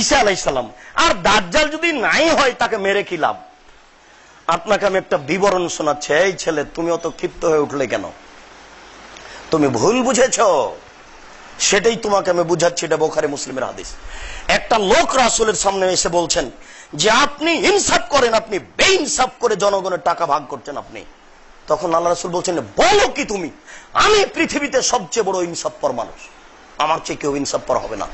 ঈসা আলাইহিস সালাম। আর দাজ্জাল যদি নাই হয়, তাকে মেরে কি লাভ? আপনাকে আমি একটা বিবরণ শোনাচ্ছি। এই ছেলে, তুমি অত ক্ষিপ্ত হয়ে উঠলে কেন? তুমি ভুল বুঝেছ, সেটাই তোমাকে আমি বুঝাচ্ছি। এটা বুখারী মুসলিমের হাদিস। একটা লোক রাসূলের সামনে এসে বলছেন যে, আপনি ইনসাফ করেন, আপনি বেইনসাফ করে জনগণের টাকা ভাগ করছেন আপনি। তখন আল্লাহ রাসূল বলছেন, বলো কি তুমি? আমি পৃথিবীতে সবচেয়ে বড় ইনসাফপর মানুষ, আমার চেয়ে কেউ ইনসাফপর হবে না।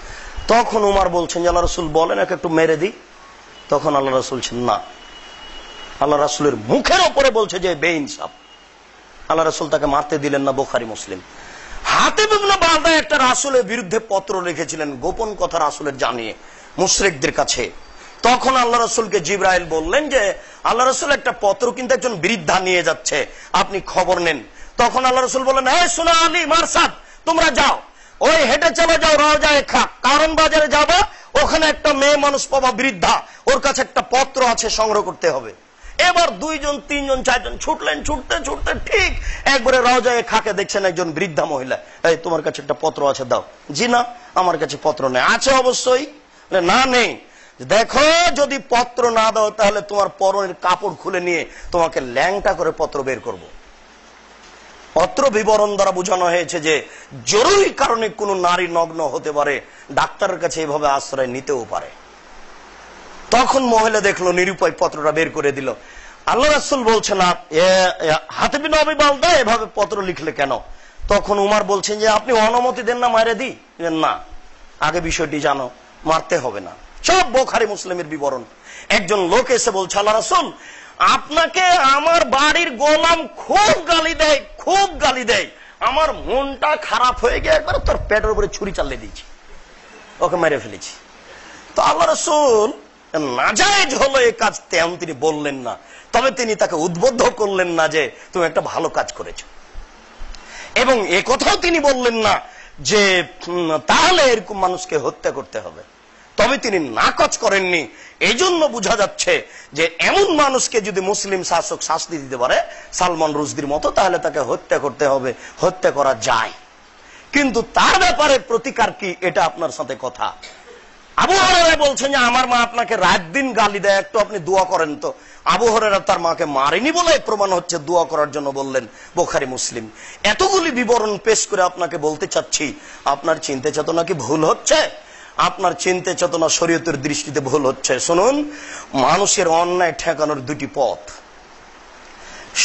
তখন উমর বলছেন যে, আল্লাহ রাসূল বলেন, একে একটু মেরে দিই। তখন আল্লাহ রাসূল বলছেন, না। আল্লাহ রাসূলের মুখের উপরে বলছে যে বেইনসাফ। আল্লাহ রাসূল তাকে মারতে দিলেন না। বুখারী মুসলিম। হাতিব ইবনে বালদা একটা রাসূলের বিরুদ্ধে পত্র লিখেছিলেন, গোপন কথা রাসূলের জানিয়ে মুশরিকদের কাছে। তখন আল্লাহ রাসূলকে জিবরাইল বললেন যে, আল্লাহ রাসূল একটা পত্র কিন্তু একজন বৃদ্ধা নিয়ে যাচ্ছে, আপনি খবর নেন। তখন আল্লাহ রাসূল বললেন, এই শোনো আলী, মারসাদ, তোমরা যাও, ওই হেঁটে চলে যাও রওজায়ে খাক, কারণ বাজারে যাবা, ওখানে একটা মেয়ে মানুষ পাবা, বৃদ্ধা, ওর কাছে একটা পত্র আছে, সংগ্রহ করতে হবে। এবার দুইজন, তিনজন, চারজন ছুটলেন, ছুটতে ছুটতে ঠিক একবারে রওজায়ে খাকে দেখছেন একজন বৃদ্ধা মহিলা। এই তোমার কাছে একটা পত্র আছে, দাও। জি না, আমার কাছে পত্র নেই। আছে অবশ্যই। না, নেই। দেখো, যদি পত্র না দাও তাহলে তোমার পরনের কাপড় খুলে নিয়ে তোমাকে ল্যাংটা করে পত্র বের করব। পত্র বিবরণ দ্বারা বোঝানো হয়েছে যে জরুরি কারণে কোন নারী নগ্ন হতে পারে, ডাক্তারের কাছে এইভাবে আশ্রয় নিতেও পারে। তখন মহিলা দেখলো, নিরুপায় পত্রটা বের করে দিল। আল্লাহ রাসূল বলছেন, হাতিব ইবনে আবি বালদা এভাবে পত্র লিখলে কেন? তখন উমার বলছেন যে আপনি অনুমতি দেন না মারে দি? না, আগে বিষয়টি জানো, মারতে হবে না। সব বুখারী মুসলিমের বিবরণ। একজন লোক এসে বলছে, আল্লাহ রাসূল, আপনাকে আমার বাড়ির গোলাম খুব গালি দেয়, খুব গালি দেয়, আমার মনটা খারাপ হয়ে গিয়ে একবার তোর পেটের উপরে ছুরি চালিয়ে দিয়েছি, ওকে মেরে ফেলেছি। তো আল্লাহ রাসূল নাজায়েজ হলো এই কাজ, তেমন তিনি বললেন না, তবে তিনি তাকে উদ্বুদ্ধ করলেন না যে তুমি একটা ভালো কাজ করেছো, এবং এ কথাও তিনি বললেন না যে তাহলে এরকম মানুষকে হত্যা করতে হবে, তবে তিনি নাকচ করেননি। এই জন্য বোঝা যাচ্ছে যে এমন মানুষকে যদি মুসলিম শাসক শাস্তি দিতে পারে সালমান রুশদির মতো, তাহলে তাকে হত্যা করতে হবে, হত্যা করা যায়। কিন্তু তার ব্যাপারে প্রতিকার কি, এটা আপনার সাথে কথা। আবু হুরায়রা বলছেন যে আমার মা আপনাকে রাত দিন গালি দেয়, একটু আপনি দোয়া করেন তো। আবু হুরায়রা তার মাকে মারেনি বলে প্রমাণ হচ্ছে দোয়া করার জন্য বললেন, বুখারী মুসলিম। এতগুলি বিবরণ পেশ করে আপনাকে বলতে চাচ্ছি, আপনার চিন্তা চেতনা কি ভুল হচ্ছে? আপনার চিন্তা চেতনা শরীয়তের দৃষ্টিতে ভুল হচ্ছে। শুনুন, মানুষের অন্যায় ঠেকানোর দুটি পথ।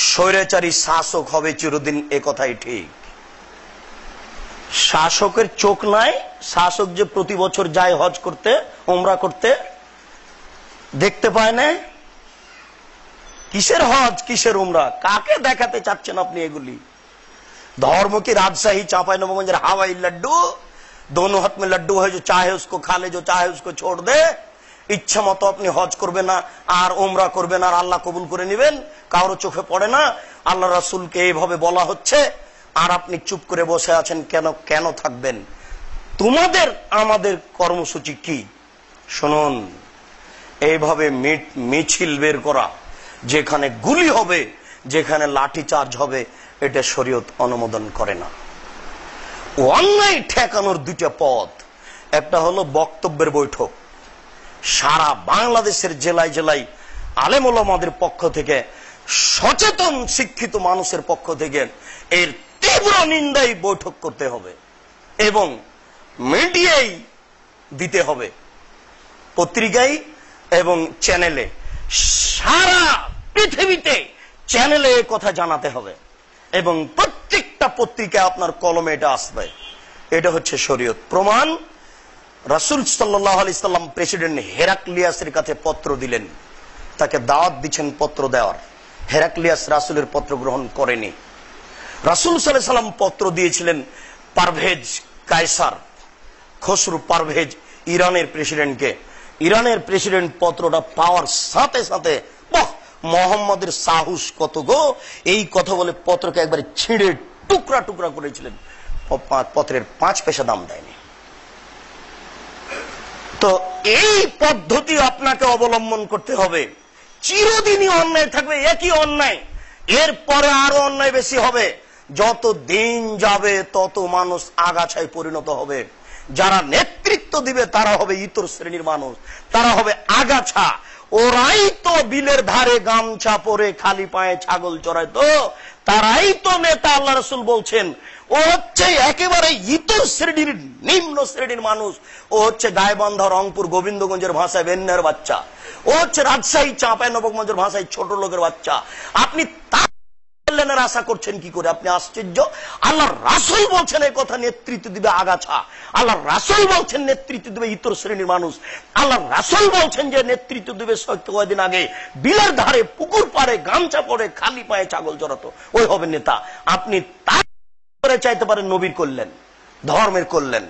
স্বৈরাচারী শাসক হবে চিরদিন, এ কথাই ঠিক। শাসকের চোখ নাই, শাসক যে প্রতি বছর যায় হজ করতে, উমরা করতে, দেখতে পায় না। কিসের হজ, কিসের উমরা, কাকে দেখাতে চাচ্ছেন আপনি এগুলি? धर्म की राजशाही चांपाईनबाबगंज हवाई लड्डू, दोनों हाथ में लड्डू है, जो चाहे उसको खा ले, जो चाहे उसको छोड़ दे। इच्छा मतो अपनी हज करबे ना और उमरा करबे ना, आल्लाह कबुल करे निबेन, कारो चोखे पड़े ना। आल्लाह रसूल के এইভাবে বলা হচ্ছে আর আপনি চুপ করে বসে আছেন কেন? কেন থাকবেন? তোমাদের আমাদের কর্মসূচি কি? শুনুন, এইভাবে মিছিল বের করা, যেখানে গুলি হবে, যেখানে লাঠি চার্জ হবে, এটা শরীয়ত অনুমোদন করে না। অন্যায় ঠেকানোর দুইটা পথ, একটা হলো বক্তব্যের বৈঠক। সারা বাংলাদেশের জেলায় জেলায় আলেম ওলামাদের পক্ষ থেকে, সচেতন শিক্ষিত মানুষের পক্ষ থেকে এর তীব্র নিন্দায় বৈঠক করতে হবে এবং মিডিয়ায় দিতে হবে, পত্রিকায় এবং চ্যানেলে, সারা পৃথিবীতে চ্যানেলে এই কথা জানাতে হবে এবং প্রত্যেকটা পত্রিকায় আপনার কলমে এটা আসবে। এটা হচ্ছে শরীয়ত প্রমাণ। রাসূল সাল্লাল্লাহু আলাইহি সাল্লাম প্রেসিডেন্ট হেরাক্লিয়াসের কাছে পত্র দিলেন, তাকে দাওয়াত দিচ্ছেন পত্র দেওয়ার। হেরাক্লিয়াস রাসূলের পত্র গ্রহণ করেনি। রাসূল সাল্লাল্লাহু আলাইহি সাল্লাম পত্র দিয়েছিলেন পারভেজ কায়সার, খসরু পারভেজ, ইরানের প্রেসিডেন্টকে। ইরানের প্রেসিডেন্ট পত্রটা পাওয়ার সাথে সাথে, বাহ মোহাম্মদের সাহস কত গো, এই কথা বলে পত্রকে একবারে ছিঁড়ে টুকরা টুকরা করেছিলেন। পত্রের 5 পয়সা দাম দেয়নি। তো এই পদ্ধতি আপনাকে অবলম্বন করতে হবে। চিরদিনই অন্যায় থাকবে, একই অন্যায়, এরপরে আরো অন্যায় বেশি হবে। যত দিন যাবে তত মানুষ আগাছায় পরিণত হবে। যারা নেতৃত্ব দিবে তারা হবে ইতর শ্রেণীর মানুষ, তারা হবে আগাছা। ওরাই তো বিলের ধারে গামছা পরে খালি পায়ে ছাগল চড়ায়, তো তারাই তো নেতা। আল্লাহ রাসূল বলছেন ও হচ্ছে একেবারে ইতর শ্রেণীর, নিম্ন শ্রেণীর মানুষ। ও হচ্ছে গাইবান্ধা, রংপুর, গোবিন্দগঞ্জের ভাষায় বেন্যার বাচ্চা। ও হচ্ছে রাজশাহী, চাঁপাইনবাবগঞ্জের ভাষায় ছোট লোকের বাচ্চা। আপনি কল্যাণের আশা করছেন কি করে? আপনি আশ্চর্য। আল্লাহ রাসূল বলছেন এই কথা, নেতৃত্ব দিবে আগাছা। আল্লাহ রাসূল বলছেন নেতৃত্ব দিবে ইতর শ্রেণীর মানুষ। আল্লাহ রাসূল বলছেন যে নেতৃত্ব দিবে কয়েকদিন আগে বিলের ধারে পুকুর পাড়ে গামছা পরে খালি পায়ে ছাগল চড়াতো, ওই হবে নেতা। আপনি তার চাইতে পারেন নবীর কল্যাণ, ধর্মের কল্যাণ,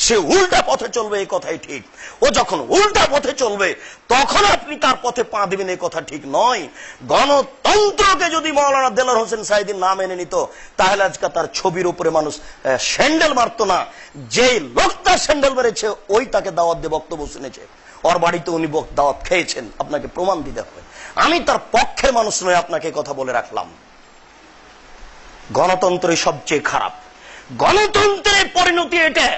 সে উল্টা পথে চলবে, এই কথাই ঠিক। ও যখন উল্টা পথে চলবে তখন আপনি তার পথে পা দিবেন, এই কথা ঠিক নয়। গণতন্ত্রকে যদি মাওলানা দেলোয়ার হোসেন সাঈদী না মেনে নিত, তাহলে আজকে তার ছবির উপরে মানুষ স্যান্ডেল মারতো না। যে লোকটা স্যান্ডেল মেরেছে ওই তাকে দাওয়াত দিয়ে বক্তব্য শুনেছে, ওর বাড়িতে উনি দাওয়াত খেয়েছেন, আপনাকে প্রমাণ দিতে হবে। আমি তার পক্ষের মানুষ নয়, আপনাকে কথা বলে রাখলাম। গণতন্ত্রই সবচেয়ে খারাপ। গণতন্ত্রের পরিণতি এটা,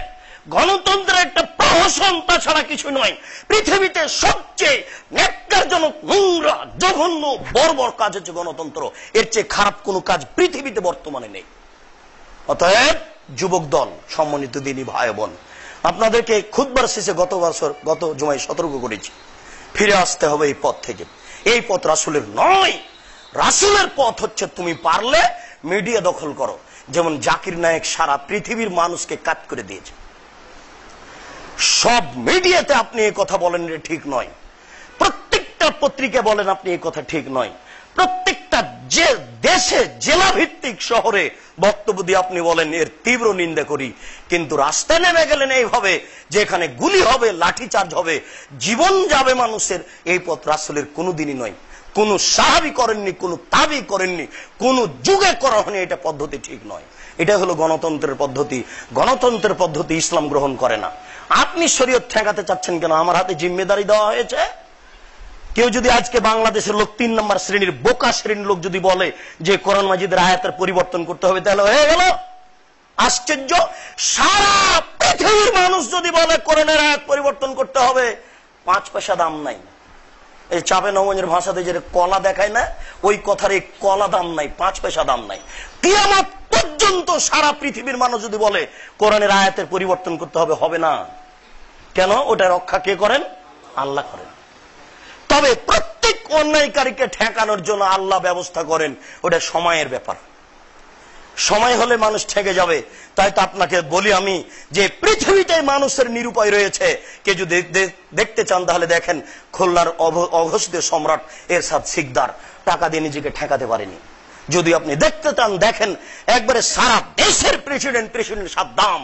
গণতন্ত্রের একটা প্রহসন, তাছাড়া কিছু নয়। পৃথিবীতে সবচেয়ে ন্যাক্কারজনক, নোংরা, জঘন্য, বর্বর কাজ হচ্ছে গণতন্ত্র। এর চেয়ে খারাপ কোনো কাজ পৃথিবীতে বর্তমানে নেই। অতএব যুবক দল, সম্মানিত দিনী ভাই বোন, আপনাদেরকে খুতবার শেষে গত জুমায় সতর্ক করেছি, ফিরে আসতে হবে এই পথ থেকে। এই পথ রাসূলের নয়। রাসূলের পথ হচ্ছে তুমি পারলে মিডিয়া দখল করো, যেমন জাকির নায়েক সারা পৃথিবীর মানুষকে কাট করে দিয়েছে। সব মিডিয়াতে আপনি এই কথা বলেন এটা ঠিক নয়, প্রত্যেকটা পত্রিকা বলেন আপনি এই কথা ঠিক নয়, প্রত্যেকটা যে দেশে জেলা ভিত্তিক শহরে বক্তব্য দিয়ে আপনি বলেন এর তীব্র নিন্দা করি। কিন্তু রাস্তায় নেমে গেলেন এইভাবে যে এখানে গুলি হবে, লাঠিচার্জ হবে, জীবন যাবে মানুষের, এই পথ রাসূলের কোনোদিনই নয়। কোন সাহাবী করেননি, কোন তাবী করেননি, কোন যুগে করা হয়নি। এটা পদ্ধতি ঠিক নয়। এটা হলো গণতন্ত্রের পদ্ধতি। গণতন্ত্রের পদ্ধতি ইসলাম গ্রহণ করে না। আপনি শরীয়ত ঠেকাতে চাচ্ছেন কেন? আমার হাতে জিম্মেদারি দেওয়া হয়েছে। কেউ যদি আজকে বাংলাদেশের লোক 3 নম্বর শ্রেণীর বোকা শ্রেণীর লোক যদি বলে যে কোরআন মাজিদের আয়াতের পরিবর্তন করতে হবে, তাহলে হয়ে গেল আশ্চর্য। সারা পৃথিবীর মানুষ যদি বলে কোরআনের আয়াত পরিবর্তন করতে হবে, 5 পয়সা দাম নাই। এই চাপে নবমের ভাষাতে যে কলা দেখায় না, ওই কথার এই কলা দাম নাই, 5 পয়সা দাম নাই। কিয়ামত পর্যন্ত সারা পৃথিবীর মানুষ যদি বলে কোরআনের আয়াতের পরিবর্তন করতে হবে, হবে না। কেন? ওটা রক্ষা কে করেন? আল্লাহ করেন। তবে প্রত্যেক অন্যায়কারীকে ঠেকানোর জন্য আল্লাহ ব্যবস্থা করেন, ওটা সময়ের ব্যাপার। সময় হলে মানুষ ঠেকে যাবে। তাই তো আপনাকে বলি আমি যে পৃথিবীতে মানুষের নিরুপায় রয়েছে। কে যদি দেখতে চান তাহলে দেখেন খুলনার অঘোষিত সম্রাট এরশাদ সিকদার টাকা দিয়ে নিজেকে ঠেকাতে পারেনি। যদি আপনি দেখতে চান দেখেন একবারে সারা দেশের প্রেসিডেন্ট সাদ্দাম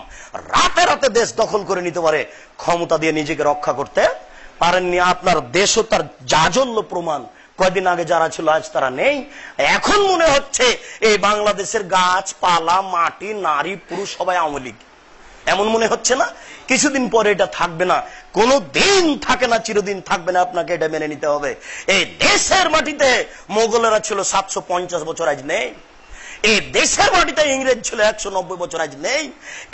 রাতে রাতে দেশ দখল করে নিতে পারে, ক্ষমতা দিয়ে নিজেকে রক্ষা করতে পারেননি। আপনার দেশও তার জাজল্য প্রমাণ। কয়েকদিন আগে যারা ছিল আজ তারা নেই। এখন মনে হচ্ছে এই বাংলাদেশের গাছপালা, মাটি, নারী, পুরুষ সবাই আওয়ামী লীগ, এমন মনে হচ্ছে না? কিছুদিন পরে এটা থাকবে না, কোনো দিন থাকে না, চিরদিন থাকবে না। আপনাকে এটা মেনে নিতে হবে। এই দেশের মাটিতে মোগলেরা ছিল 750 বছর, আজ নেই। এই দেশের মাটিতে ইংরেজ ছিল 190 বছর, আজ নেই।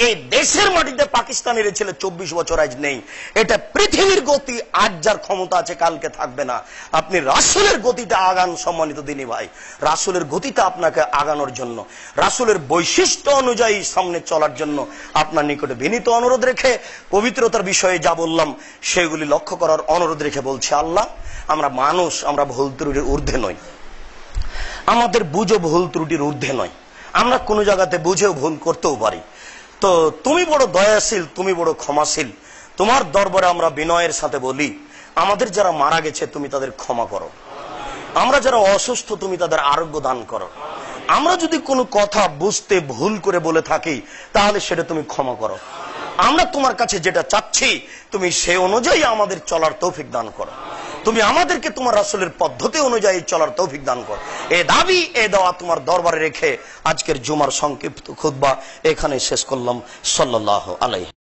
এই দেশের মাটিতে পাকিস্তানিরা ছিল 24 বছর, আজ নেই। এটা পৃথিবীর গতি। আজ যার ক্ষমতা আছে কালকে থাকবে না। আপনি রাসূলের গতিতে আগান সম্মানিত দিনী ভাই। রাসূলের গতিতে আপনাকে আগানোর জন্য, রাসূলের বৈশিষ্ট্য অনুযায়ী সামনে চলার জন্য আপনার নিকটে বিনীত অনুরোধ রেখে পবিত্রতার বিষয়ে যা বললাম সেগুলি লক্ষ্য করার অনুরোধ রেখে বলছি, আল্লাহ আমরা মানুষ, আমরা ভুল ত্রুটির ঊর্ধ্বে নই। আমাদের বুঝো ভুল ত্রুটির ঊর্ধ্বে নয়। আমরা কোন জায়গাতে বুঝেও ভুল করতেও পারি। তো তুমি বড় দয়াশীল, তুমি বড় ক্ষমাশীল। তোমার দরবারে আমরা বিনয়ের সাথে বলি, আমাদের যারা মারা গেছে তুমি তাদের ক্ষমা করো। আমরা যারা অসুস্থ তুমি তাদের আরোগ্য দান করো। আমরা যদি কোনো কথা বুঝতে ভুল করে বলে থাকি তাহলে সেটা তুমি ক্ষমা করো। আমরা তোমার কাছে যেটা চাচ্ছি তুমি সে অনুযায়ী আমাদের চলার তৌফিক দান করো। তুমি আমাদেরকে তোমার রাসূলের পদ্ধতি অনুযায়ী চলার তৌফিক দান করো। এই দাবি, এই দোয়া তোমার দরবারে রেখে আজকের জুমার সংক্ষিপ্ত খুতবা এখানে শেষ করলাম। সাল্লাল্লাহু আলাইহি।